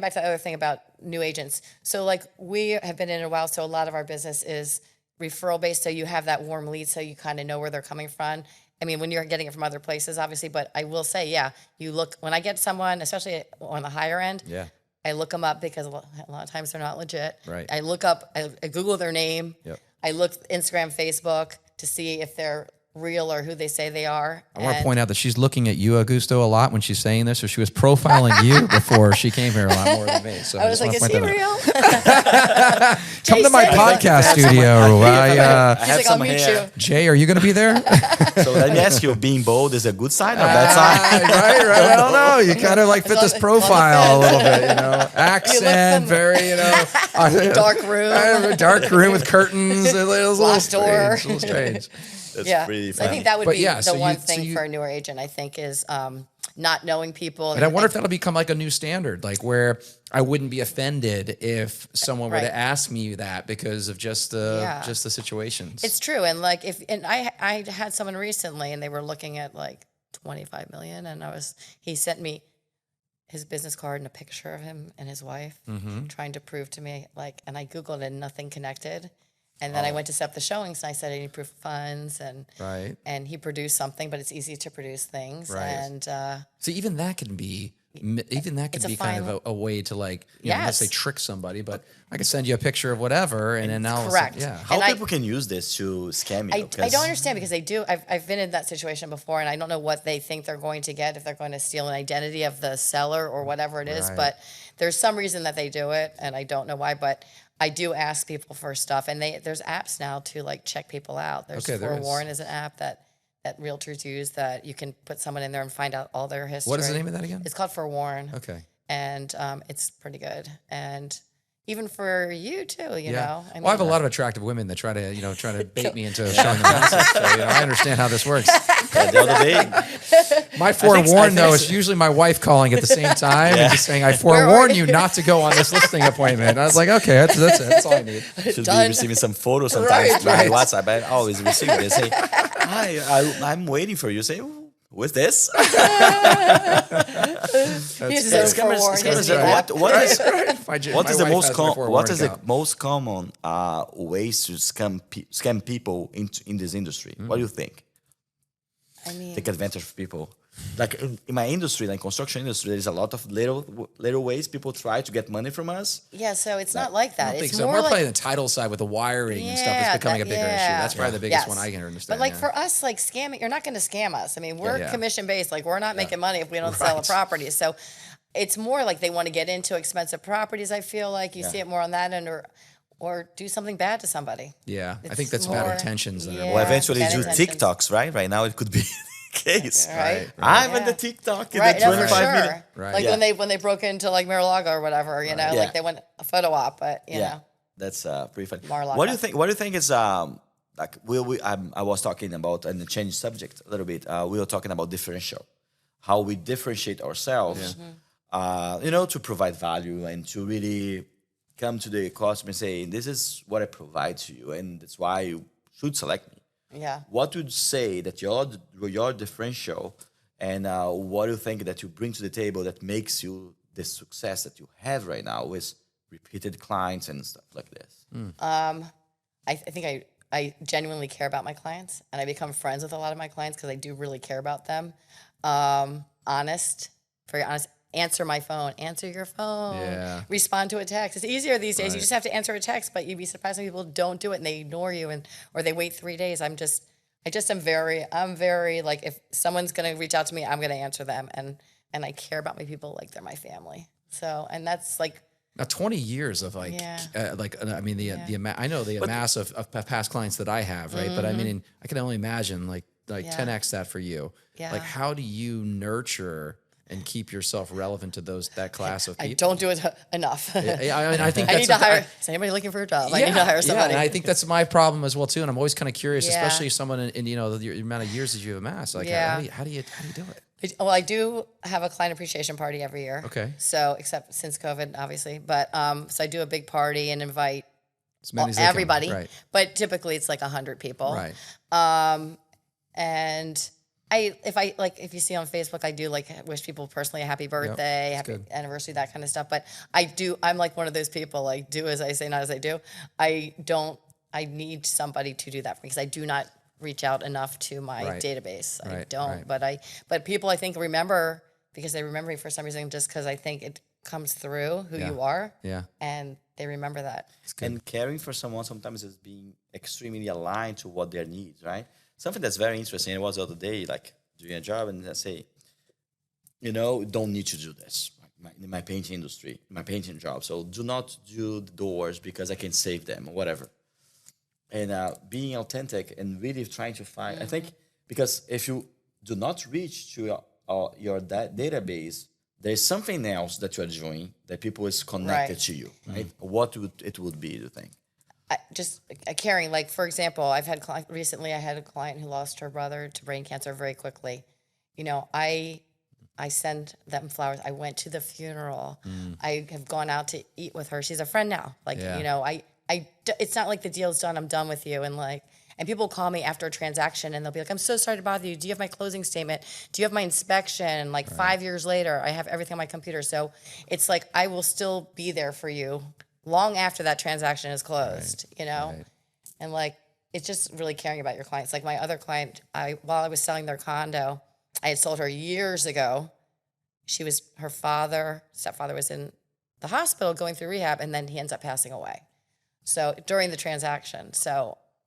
back to the other thing about new agents. So, like, we have been in a while, so a lot of our business is referral based. So you have that warm lead, so you kind of know where they're coming from. I mean, when you're getting it from other places, obviously, but I will say, you look, when I get someone, especially on the higher end, I look them up because a lot of times they're not legit. Right. I look up, I Google their name. Yep. I look Instagram, Facebook to see if they're real or who they say they are. I want to point out that she's looking at you, Augusto, a lot when she's saying this, so she was profiling you before she came here a lot more than me. So I was like, is he real? Come to my podcast studio. He's like, I'll meet you. Jay, are you going to be there? So let me ask you, being bold is a good sign or bad sign? Right. I don't know. You kind of like fit this profile a little bit, accent, very, dark room. Dark room with curtains. Locked door. A little strange. That's pretty funny. I think that would be the one thing for a newer agent, I think, is not knowing people. And I wonder if that'll become like a new standard, like where I wouldn't be offended if someone were to ask me that because of just the situations. It's true. And like I had someone recently and they were looking at like 25 million, and he sent me his business card and a picture of him and his wife trying to prove to me, like, and I Googled it and nothing connected. And then I went to set up the showings, and I said I need proof of funds, and he produced something, but it's easy to produce things. Right. And so even that can be kind of a way to, like, let's say trick somebody, but I could send you a picture of whatever, and then now correct. How people can use this to scam you? I don't understand, because they do. I've been in that situation before, and I don't know what they think they're going to get, if they're going to steal an identity of the seller or whatever it is. But there's some reason that they do it, and I don't know why, but I do ask people for stuff, and there's apps now to, like, check people out. There's Forewarn is an app that realtors use that you can put someone in there and find out all their history. What is the name of that again? It's called Forewarn. Okay. And it's pretty good. And even for you too, you know. I have a lot of attractive women that try to bait me into showing them houses. So I understand how this works. The other day, my forewarn though is usually my wife calling at the same time and just saying, "I forewarn you not to go on this listing appointment." And I was like, "Okay, that's it. That's all I need." Should be receiving some photos sometimes through WhatsApp. I always receive it. They say, "Hi, I'm waiting for you." Say, "What's this?" What is the most common ways to scam people in this industry? What do you think? I mean, take advantage of people. Like in my industry, like construction industry, there's a lot of little ways people try to get money from us. Yeah, so it's not like that. It's more like the title side with the wiring and stuff is becoming a bigger issue. That's probably the biggest one I can understand. But like for us, like scamming, you're not going to scam us. I mean, we're commission based. Like we're not making money if we don't sell a property. So it's more like they want to get into expensive properties. I feel like you see it more on that end, or do something bad to somebody. Yeah, I think that's bad intentions. Well, eventually do TikToks, right? Right now it could be the case. Right. I'm in the TikTok in the 25 minutes. Right. Like when they broke into like Mar-a-Lago or whatever, you know, like they went a photo op, but you know. That's pretty funny. Mar-a-Lago. What do you think is like I was talking about, and change subject a little bit. We were talking about differential, how we differentiate ourselves, to provide value and to really come to the customer and say, this is what I provide to you, and that's why you should select me. Yeah. What would you say that your differential, and what do you think that you bring to the table that makes you the success that you have right now with repeated clients and stuff like this? I think I genuinely care about my clients, and I become friends with a lot of my clients because I do really care about them. Honest, very honest. Answer my phone. Answer your phone. Yeah. Respond to a text. It's easier these days. You just have to answer a text, but you'd be surprised when people don't do it and they ignore you or they wait 3 days. I'm very like, if someone's gonna reach out to me, I'm gonna answer them, and I care about my people like they're my family. So, and that's like. Now, 20 years of I mean, I know the amass of past clients that I have, right? But I mean, I can only imagine like 10x that for you. Yeah. Like, how do you nurture and keep yourself relevant to that class of people? I don't do it enough. I mean, I think I need to hire. Is anybody looking for a job? I need to hire somebody. Yeah, and I think that's my problem as well too. And I'm always kind of curious, especially someone in the amount of years that you amass. Like, how do you do it? Well, I do have a client appreciation party every year. Okay. So, except since COVID, obviously, but so I do a big party and invite everybody. Right. But typically, it's like 100 people. Right. And if you see on Facebook, I do like wish people personally a happy birthday, happy anniversary, that kind of stuff. But I'm like one of those people, like, do as I say, not as I do. I need somebody to do that for me because I do not reach out enough to my database. I don't, but people I think remember because they remember me for some reason, just because I think it comes through who you are. Yeah. And they remember that. And caring for someone sometimes is being extremely aligned to what their needs, right? Something that's very interesting. It was the other day, like doing a job, and I say, don't need to do this. In my painting industry, my painting job. So do not do the doors because I can save them or whatever. And being authentic and really trying to find, I think, because if you do not reach to your database, there's something else that you're doing that people is connected to you, right? What would it be, do you think? Just caring, like, for example, I had a client who lost her brother to brain cancer very quickly. I send them flowers. I went to the funeral. I have gone out to eat with her. She's a friend now. Like, it's not like the deal's done. I'm done with you. And people call me after a transaction and they'll be like, I'm so sorry to bother you. Do you have my closing statement? Do you have my inspection? Like 5 years later, I have everything on my computer. So it's like, I will still be there for you long after that transaction is closed, And like, it's just really caring about your clients. Like my other client, while I was selling their condo, I had sold her years ago. Her stepfather was in the hospital going through rehab, and then he ends up passing away. So during the transaction,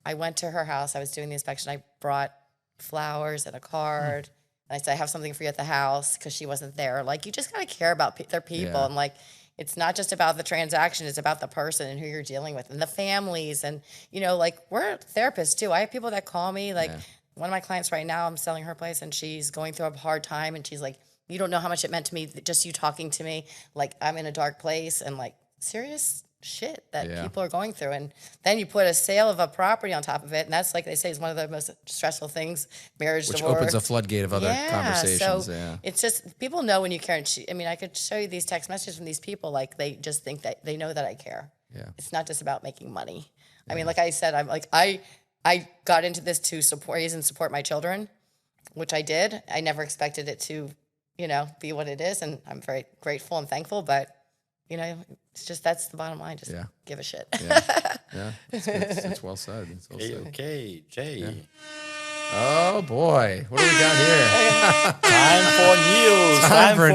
I went to her house. I was doing the inspection. I brought flowers and a card. And I said, I have something for you at the house because she wasn't there. Like, you just got to care about their people. Yeah. And like, it's not just about the transaction. It's about the person and who you're dealing with and the families. And, like, we're therapists too. I have people that call me. Like one of my clients right now, I'm selling her place and she's going through a hard time. And she's like, you don't know how much it meant to me, just you talking to me. Like, I'm in a dark place and like serious shit that people are going through. And then you put a sale of a property on top of it. And that's, like they say, is one of the most stressful things, marriage, which divorce. opens a floodgate of other conversations. So it's just, people know when you care. And I could show you these text messages from these people. Like, they just think that they know that I care. Yeah. It's not just about making money. I mean, like I said, I'm like, I got into this to support my children, which I did. I never expected it to, be what it is. And I'm very grateful and thankful, but it's just, that's the bottom line. Just give a shit. Yeah. It's well said. Okay, Jay. Yeah. Oh boy, what do we got here? Time for news. Time for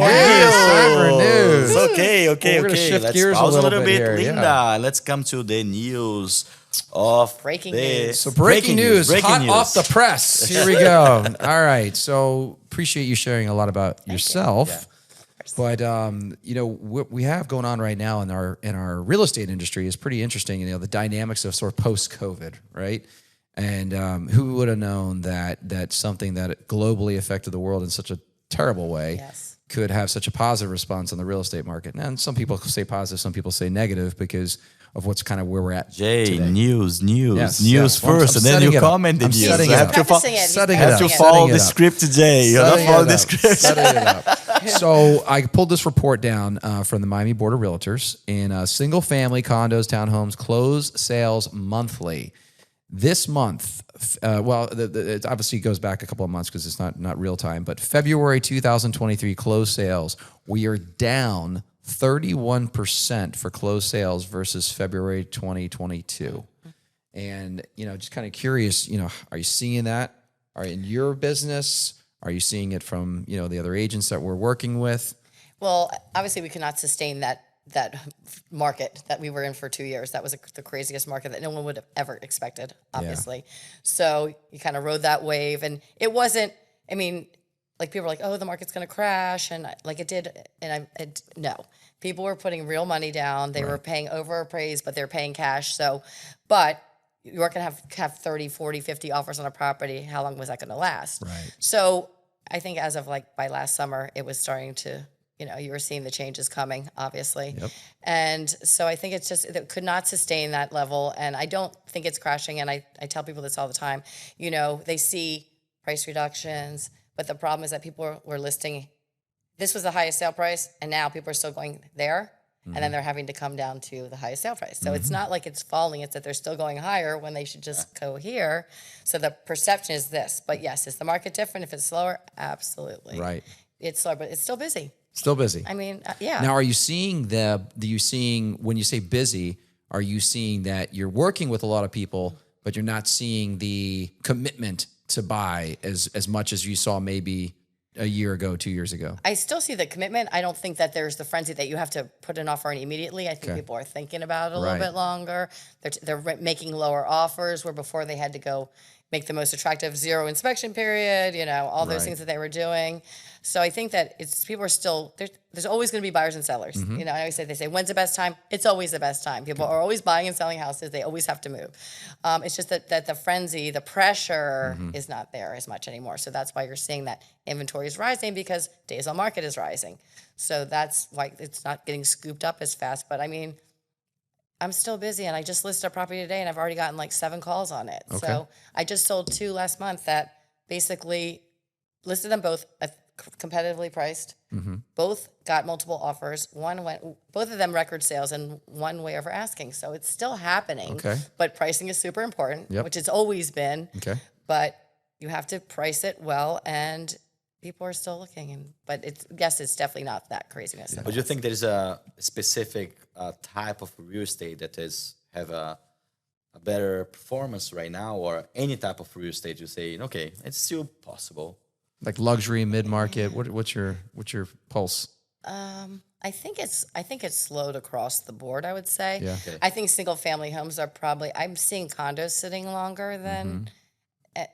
news. Okay. We're gonna shift Let's gears pause a little bit Linda. here. Let's come to the news of breaking news. So breaking news, hot off the press. Here we go. All right. So appreciate you sharing a lot about yourself. But what we have going on right now in our real estate industry is pretty interesting. The dynamics of sort of post-COVID, right? And who would have known that something that globally affected the world in such a terrible way could have such a positive response on the real estate market? And some people say positive, some people say negative because of what's kind of where we're at. Jay, today. News Yes. first, and then you comment the news. Setting You it have up. to follow the script, Jay. You have to follow the script. Setting it up. So I pulled this report down from the Miami Board of Realtors in single-family condos, townhomes, close sales monthly. This month, it obviously goes back a couple of months because it's not real time, but February 2023 closed sales, we are down 31% for closed sales versus February 2022. And, just kind of curious, are you seeing that? Are in your business? Are you seeing it from, the other agents that we're working with? Well, obviously we could not sustain that market that we were in for 2 years. That was the craziest market that no one would have ever expected, obviously. Yeah. So you kind of rode that wave, and it wasn't, like people were like, oh, the market's going to crash. And like it did. And no, people were putting real money down. They were paying over appraised, but they're paying cash. So, but you weren't going to have 30, 40, 50 offers on a property. How long was that going to last? Right. So I think as of by last summer, it was starting to, you were seeing the changes coming, obviously. Yep. And so I think it's just, it could not sustain that level. And I don't think it's crashing. And I tell people this all the time, they see price reductions, but the problem is that people were listing, this was the highest sale price, and now people are still going there, and then they're having to come down to the highest sale price. So it's not like it's falling, it's that they're still going higher when they should just go here. So the perception is this. But yes, is the market different if it's slower? Absolutely. Right. It's slower, but it's still busy. Still busy. Yeah. Now, are you seeing when you say busy, are you seeing that you're working with a lot of people, but you're not seeing the commitment to buy as much as you saw maybe a year ago, 2 years ago? I still see the commitment. I don't think that there's the frenzy that you have to put an offer in immediately. I think people are thinking about it a little bit longer. They're making lower offers where before they had to go make the most attractive 0 inspection period, all those things that they were doing. So I think that people are still, there's always going to be buyers and sellers. I always say, they say, when's the best time? It's always the best time. People are always buying and selling houses. They always have to move. It's just that the frenzy, the pressure is not there as much anymore. So that's why you're seeing that inventory is rising, because days on market is rising. So that's why it's not getting scooped up as fast. But I'm still busy, and I just listed a property today, and I've already gotten 7 calls on it. Okay. So I just sold 2 last month that basically listed them both at competitively priced. Both got multiple offers. Both of them record sales, and one way over asking. So it's still happening. Okay. But pricing is super important, which it's always been. Okay. But you have to price it well, and people are still looking. But it's definitely not that craziness. But you think there is a specific type of real estate that have a better performance right now, or any type of real estate you say, okay, it's still possible? Like luxury, mid-market. What's your pulse? I think it's slowed across the board, I would say. Yeah. Okay. I think single family homes are probably, I'm seeing condos sitting longer than,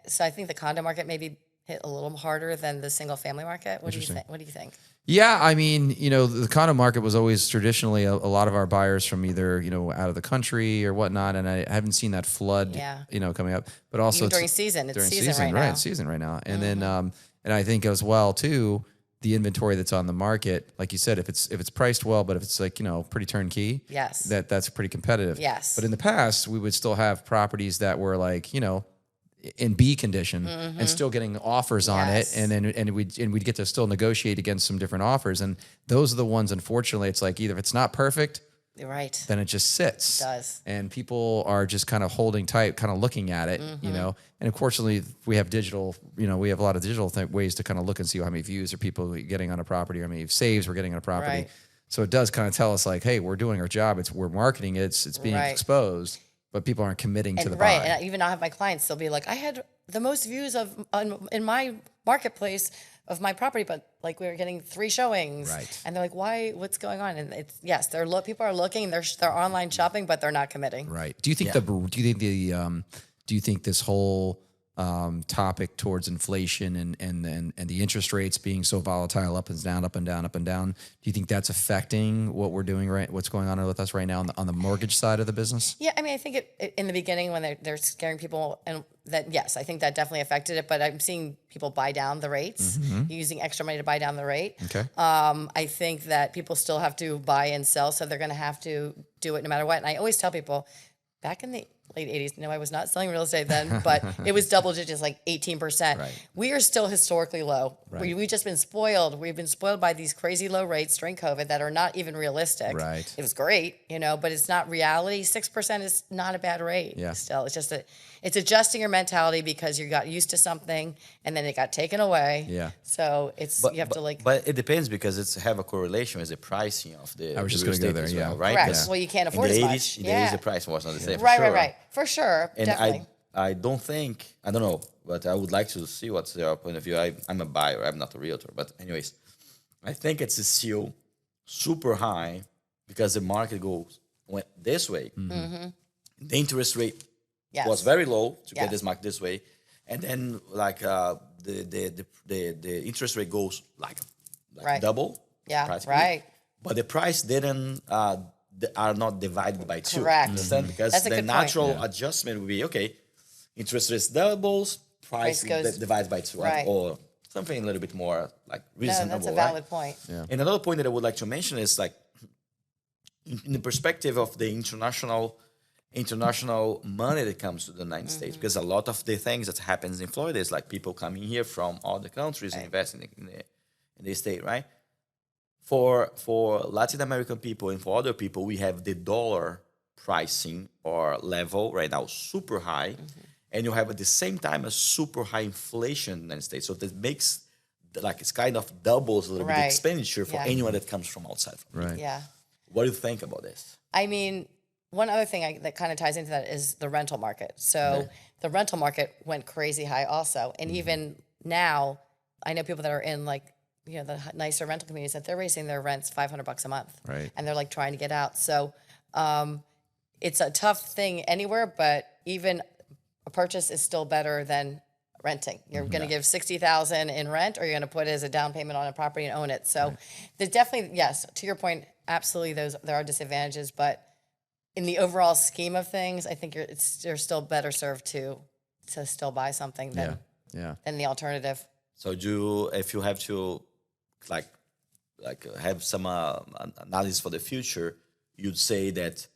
so I think the condo market maybe hit a little harder than the single family market. What do you think? Yeah, the condo market was always traditionally a lot of our buyers from either, out of the country or whatnot, and I haven't seen that flood, coming up. But also even during season, it's season right now. Right, season right now. And then, and I think as well too, the inventory that's on the market, like you said, if it's priced well, but if it's pretty turnkey, yes, that's pretty competitive. Yes. But in the past, we would still have properties that were in B condition and still getting offers on it, and we'd get to still negotiate against some different offers, and those are the ones, unfortunately, it's either if it's not perfect, right, then it just sits. It does. And people are just kind of holding tight, kind of looking at it, and unfortunately we have digital, we have a lot of digital ways to kind of look and see how many views are people getting on a property, or how many saves we're getting on a property. Right. So it does kind of tell us hey, we're doing our job. We're marketing it. It's being exposed. But people aren't committing to the buy. Right, and even I have my clients, they'll be like, I had the most views in my marketplace of my property, but we were getting 3 showings. Right. And they're like, why? What's going on? And it's people are looking, they're online shopping, but they're not committing. Right. Do you think do you think this whole topic towards inflation and the interest rates being so volatile, up and down, up and down, up and down, do you think that's affecting what we're doing what's going on with us right now on the mortgage side of the business? Yeah, I think it in the beginning when they're scaring people, and that, yes, I think that definitely affected it, but I'm seeing people buy down the rates, using extra money to buy down the rate. Okay. I think that people still have to buy and sell, so they're going to have to do it no matter what. And I always tell people, back in the late 80s. No, I was not selling real estate then, but it was double digits, like 18%. Right. We are still historically low. Right. We've just been spoiled. We've been spoiled by these crazy low rates during COVID that are not even realistic. Right. It was great, but it's not reality. 6% is not a bad rate. Yeah. Still, it's just it's adjusting your mentality because you got used to something and then it got taken away. Yeah. So you have to like. But it depends because it's have a correlation with the pricing of the. I was just real going to go estate there. as Yeah. well, right? Correct. 'Cause Well, you can't afford in as the much. 80s, in the Yeah. 80s, the price was not the same. Right, for sure. right. For sure. And Definitely. I don't think, I don't know, but I would like to see what's their point of view. I'm a buyer, I'm not a realtor. But anyways, I think it's still super high because the market went this way. Mm-hmm. The interest rate Yes. was very low to Yeah. get this market this way. And then like the interest rate goes like Right. double. Yeah, practically. right. But the price didn't are not divided by two. Correct. Understand? Because That's a the good point. natural adjustment would be okay. Interest rates doubles, price goes- divides by two, right. or something a little bit more like No, reasonable. that's a right? valid point. Yeah. And another point that I would like to mention is like in the perspective of the international money that comes to the United States, because a lot of the things that happens in Florida is like people coming here from other countries and investing in the state, right? For Latin American people and for other people, we have the dollar pricing or level right now super high, and you have at the same time a super high inflation in the United States. So that makes like it's kind of doubles a little bit the Right. expenditure for Yeah. anyone that comes from outside. Right. Yeah. What do you think about this? I mean, one other thing that kind of ties into that is the rental market. So the rental market went crazy high also. And even now, I know people that are in like, the nicer rental communities that they're raising their rents $500 a month. Right. And they're like trying to get out. So it's a tough thing anywhere, but even a purchase is still better than renting. You're going to give $60,000 in rent, or you're going to put it as a down payment on a property and own it. So there's definitely, yes, to your point, absolutely there are disadvantages, but in the overall scheme of things, I think you're still better served to still buy something than the alternative. So if you have to like have some analysis for the future, you'd say that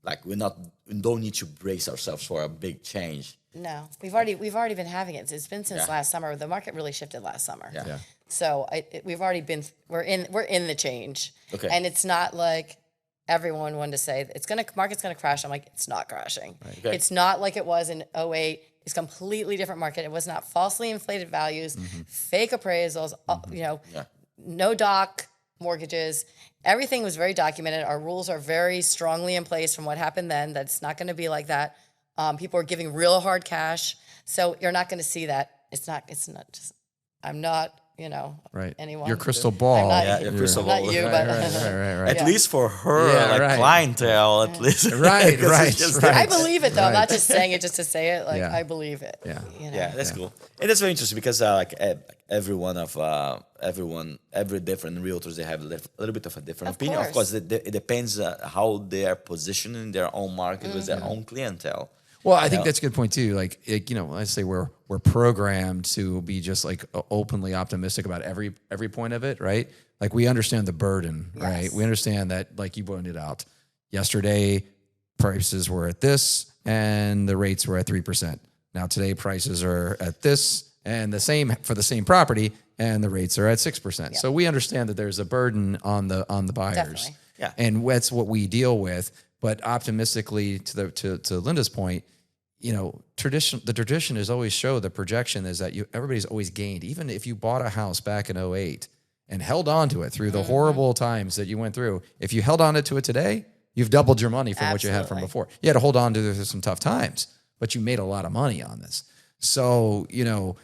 like we don't need to brace ourselves for a big change. No, we've already been having it. It's been since last summer. The market really shifted last summer. Yeah. So we've already been we're in the change. Okay. And it's not like everyone wanted to say market's gonna crash. I'm like, it's not crashing. Right. Okay. It's not like it was in 2008. It's a completely different market. It was not falsely inflated values, fake appraisals, no doc mortgages. Everything was very documented. Our rules are very strongly in place from what happened then. That's not going to be like that. People are giving real hard cash. So you're not going to see that. It's not just, I'm not, Right. anyone. Your crystal ball. I'm not, your crystal I'm not ball. you, Right, but right. At least for her, Yeah, like right. clientele, at least. Right, 'Cause right, it's just- right. I believe it though. I'm Right. not just saying it just to say it. Like Yeah. I believe it. Yeah. Yeah, that's cool. And that's very interesting because every different realtors, they have a little bit of a different Of opinion. Of course. course, it depends how they are positioning their own market with their own clientele. Well, I think that's a good point too. Like, I say we're programmed to be just like openly optimistic about every point of it, right? Like we understand the burden, right? Yes. We understand that, like you pointed out, yesterday prices were at this and the rates were at 3%. Now today prices are at this and the same for the same property and the rates are at 6%. So we understand that there's a burden on the buyers. Definitely. Yeah. And that's what we deal with. But optimistically, to Linda's point, the tradition is always the projection is that everybody's always gained. Even if you bought a house back in 2008 and held on to it through the horrible times that you went through, if you held on to it today, you've doubled your money from what you had from Absolutely. before. You had to hold on to it through some tough times, but you made a lot of money on this. So, you're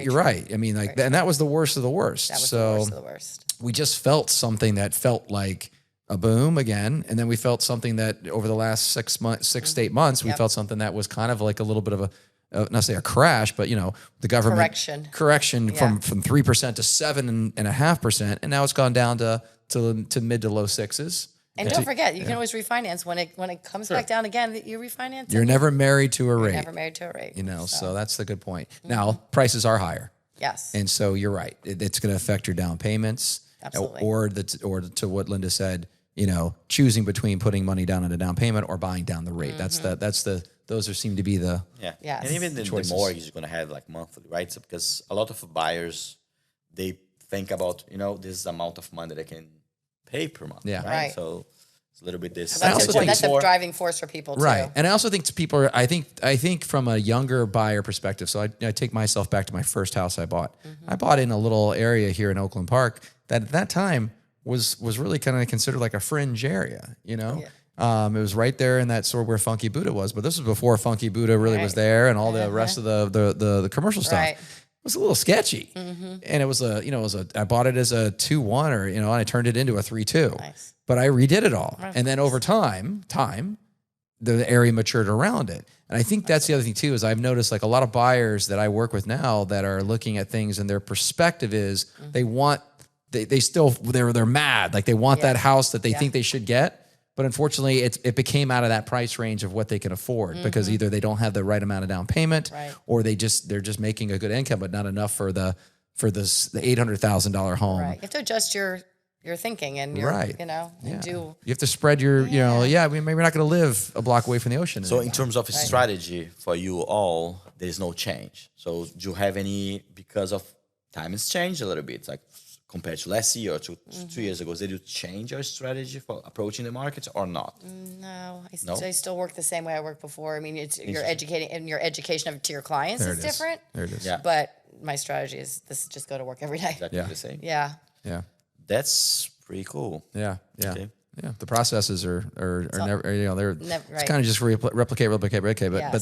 true. right. I mean, and that was the worst of the worst. That was So the worst of the worst. we just felt something that felt like a boom again, and then we felt something that over the last 6 to 8 months, we felt something that was kind of like a little bit of not say a crash, but the government correction from 3% to 7.5%, and now it's gone down to mid to low sixes. And don't forget, you can always refinance when it comes back down again. You refinance. You're never married to a rate. never married to a rate. So that's the good point. Now prices are higher, Yes. and so you're right. It's going to affect your down payments, Absolutely. or to what Linda said. choosing between putting money down on a down payment or buying down the rate. Those seem to be the Yes. And even the mortgage is going to have like monthly, right? So because a lot of buyers, they think about, this amount of money that I can pay per month, right? So it's a little bit this. That's a driving force for people too. Right. And I also think people I think from a younger buyer perspective, so I take myself back to my first house I bought. I bought in a little area here in Oakland Park that at that time was really kind of considered like a fringe area, It was right there in that sort of where Funky Buddha was, but this was before Funky Buddha really was there and all the rest of the commercial stuff. Right. It was a little sketchy, and it was I bought it as a 2-1 or and I turned it into a 3-2. Nice. But I redid it all, and then over time, the area matured around it. And I think that's the other thing too is I've noticed like a lot of buyers that I work with now that are looking at things and their perspective is they want they're mad like they want that house that they think they should get. But unfortunately, it became out of that price range of what they can afford because either they don't have the right amount of down payment, or they're just making a good income, but not enough for the $800,000 home. Right. You have to adjust your thinking and your and do. You have to spread your maybe we're not going to live a block away from the ocean. So in terms of strategy for you all, there is no change. So do you have any because of time has changed a little bit? It's like compared to last year or 2 years ago, did you change your strategy for approaching the markets or not? No, I still work the same way I worked before. I mean, you're educating and your education to your clients is different. There it is. Yeah. But my strategy is just go to work every day. Exactly the same. Yeah. Yeah. That's pretty cool. Yeah. Yeah. Okay. Yeah, the processes are never they're it's kind of just replicate, but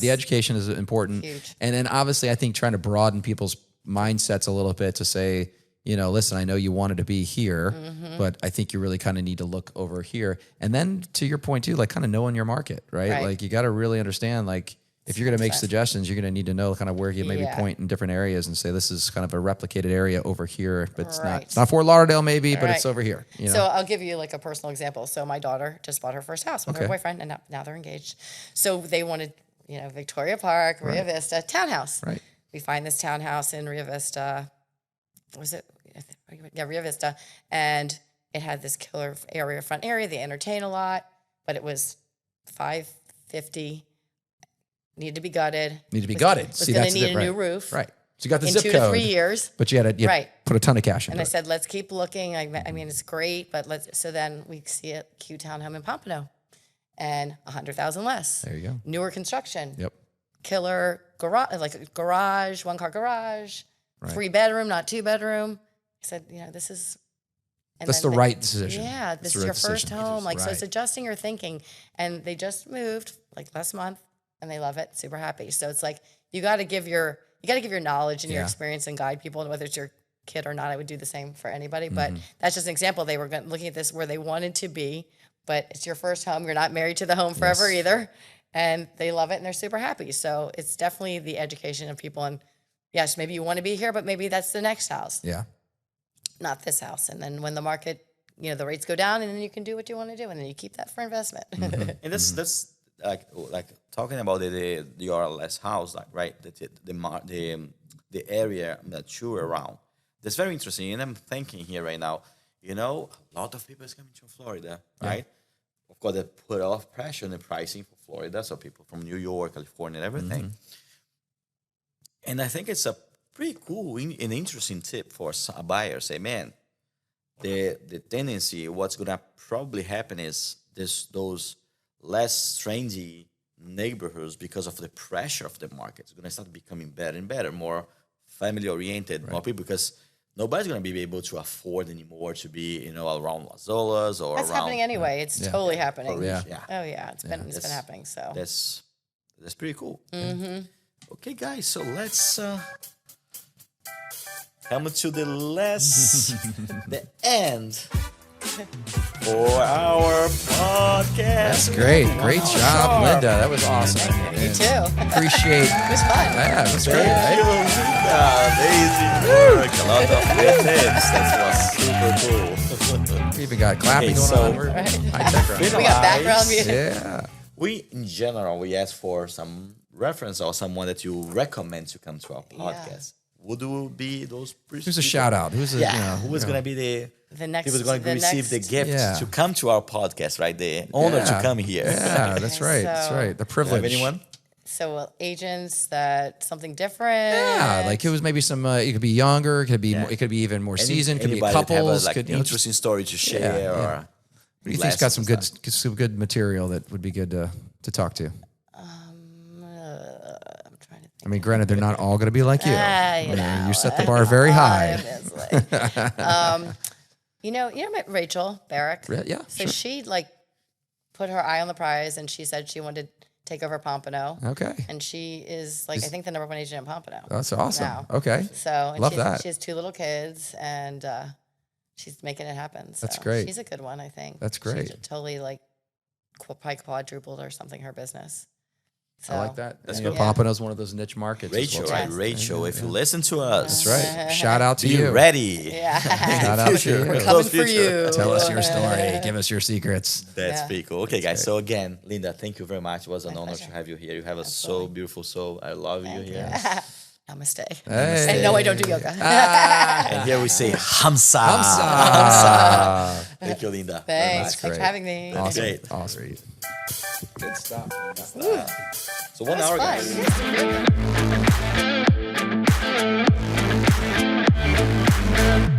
the education is important. Huge. And then obviously I think trying to broaden people's mindsets a little bit to say, listen, I know you wanted to be here, but I think you really kind of need to look over here. And then to your point too, like kind of knowing your market, right? Like you got to really understand, like if you're going to make suggestions, you're going to need to know kind of where you maybe point in different areas and say, this is kind of a replicated area over here, but it's not Fort Lauderdale maybe, but it's over here. So I'll give you like a personal example. So my daughter just bought her first house with her boyfriend and now they're engaged. So they wanted, Victoria Park, Rio Vista, townhouse. Right. We find this townhouse in Rio Vista. Was it? Yeah, Rio Vista. And it had this killer front area. They entertain a lot, but it was $550. Needed to be gutted. Was going to need a new roof. Right. So you got the zip code. In 2 to 3 years. But you had to put a ton of cash in it. And I said, let's keep looking. I mean, it's great, but so then we see a cute townhome in Pompano and $100,000 less. There you go. Newer construction. Yep. Killer garage, like a garage, 1-car garage, 3-bedroom, not 2-bedroom. I said, this is. That's the right decision. Yeah, this is your first home. So it's adjusting your thinking. And they just moved like last month and they love it. Super happy. So it's like, you got to give your knowledge and your experience and guide people, and whether it's your kid or not. I would do the same for anybody. But that's just an example. They were looking at this where they wanted to be, but it's your first home. You're not married to the home forever either. And they love it and they're super happy. So it's definitely the education of people. And yes, maybe you want to be here, but maybe that's the next house. Yeah. Not this house. And then when the market, the rates go down, and then you can do what you want to do, and then you keep that for investment. And that's like talking about your last house, like right, the area that you're around. That's very interesting. And I'm thinking here right now, a lot of people is coming to Florida, right? Of course, they put a lot of pressure on the pricing for Florida, so people from New York, California, and everything. And I think it's a pretty cool and interesting tip for a buyer. Say, man, the tendency, what's going to probably happen is those less trendy neighborhoods, because of the pressure of the market, it's going to start becoming better and better, more family-oriented, more people, because nobody's going to be able to afford anymore to be, around Las Olas or that's around. happening anyway. It's totally happening. Yeah. Oh yeah, it's been happening. So that's pretty cool. Okay, guys, so let's come to the the end for our podcast. That's great. Great job, Linda. That was awesome. You too. Appreciate it. was fun. Yeah, it was great. Thank you, Linda. Amazing work. A lot of good tips. That was super cool. We even got clapping going on. We got background music. Yeah. We, in general, we ask for some reference or someone that you recommend to come to our podcast. Would you be those? Who's a shout out? Who's who is going to be the next People are going to receive the gift Yeah. to come to our podcast, right? The honor to come here. Yeah, that's right. That's So- right. The Have privilege. anyone? So agents that something different. Yeah, like it was maybe some. It could be younger. It could be. It could be even more seasoned. Could be Anybody that have couples. a, like, could, you know, interesting story to share or What do you think's got lessons some good, some good material that would be good to talk to? I'm trying to think. I mean, granted, they're not all going to be like you. You know, You set the bar very high. Obviously. You know Rachel Barrick? Yeah, So sure. she like put her eye on the prize and she said she wanted to take over Pompano. Okay, And she is like, I think the number one agent in Pompano. that's awesome. now. Okay, So and Love she, that. She has 2 little kids and she's making it happen. So That's great. She's a good one, I think. That's great. She totally like probably quadrupled or something her business. So, I like that. That's You know, good. Pompano's one of those niche markets. as Rachel, well. right? Rachel, if you listen to us, That's right. Shout out to be you. ready. Yeah. Shout out to Future. you. We're Close coming for future. you. Tell us your story. Give us your secrets. That's Yeah. pretty cool. Okay, guys. So again, Linda, thank you very much. It was an honor pleasure. to have you here. You have a so beautiful soul. I love you here. Namaste. Hey. And no, I don't do yoga. And here we say Hamsa. Hamsa. Thank you, Linda. very Thanks. much. Thanks great. for having me. Awesome. Great. Awesome. Good stuff. So 1 That's hour, fun. guys.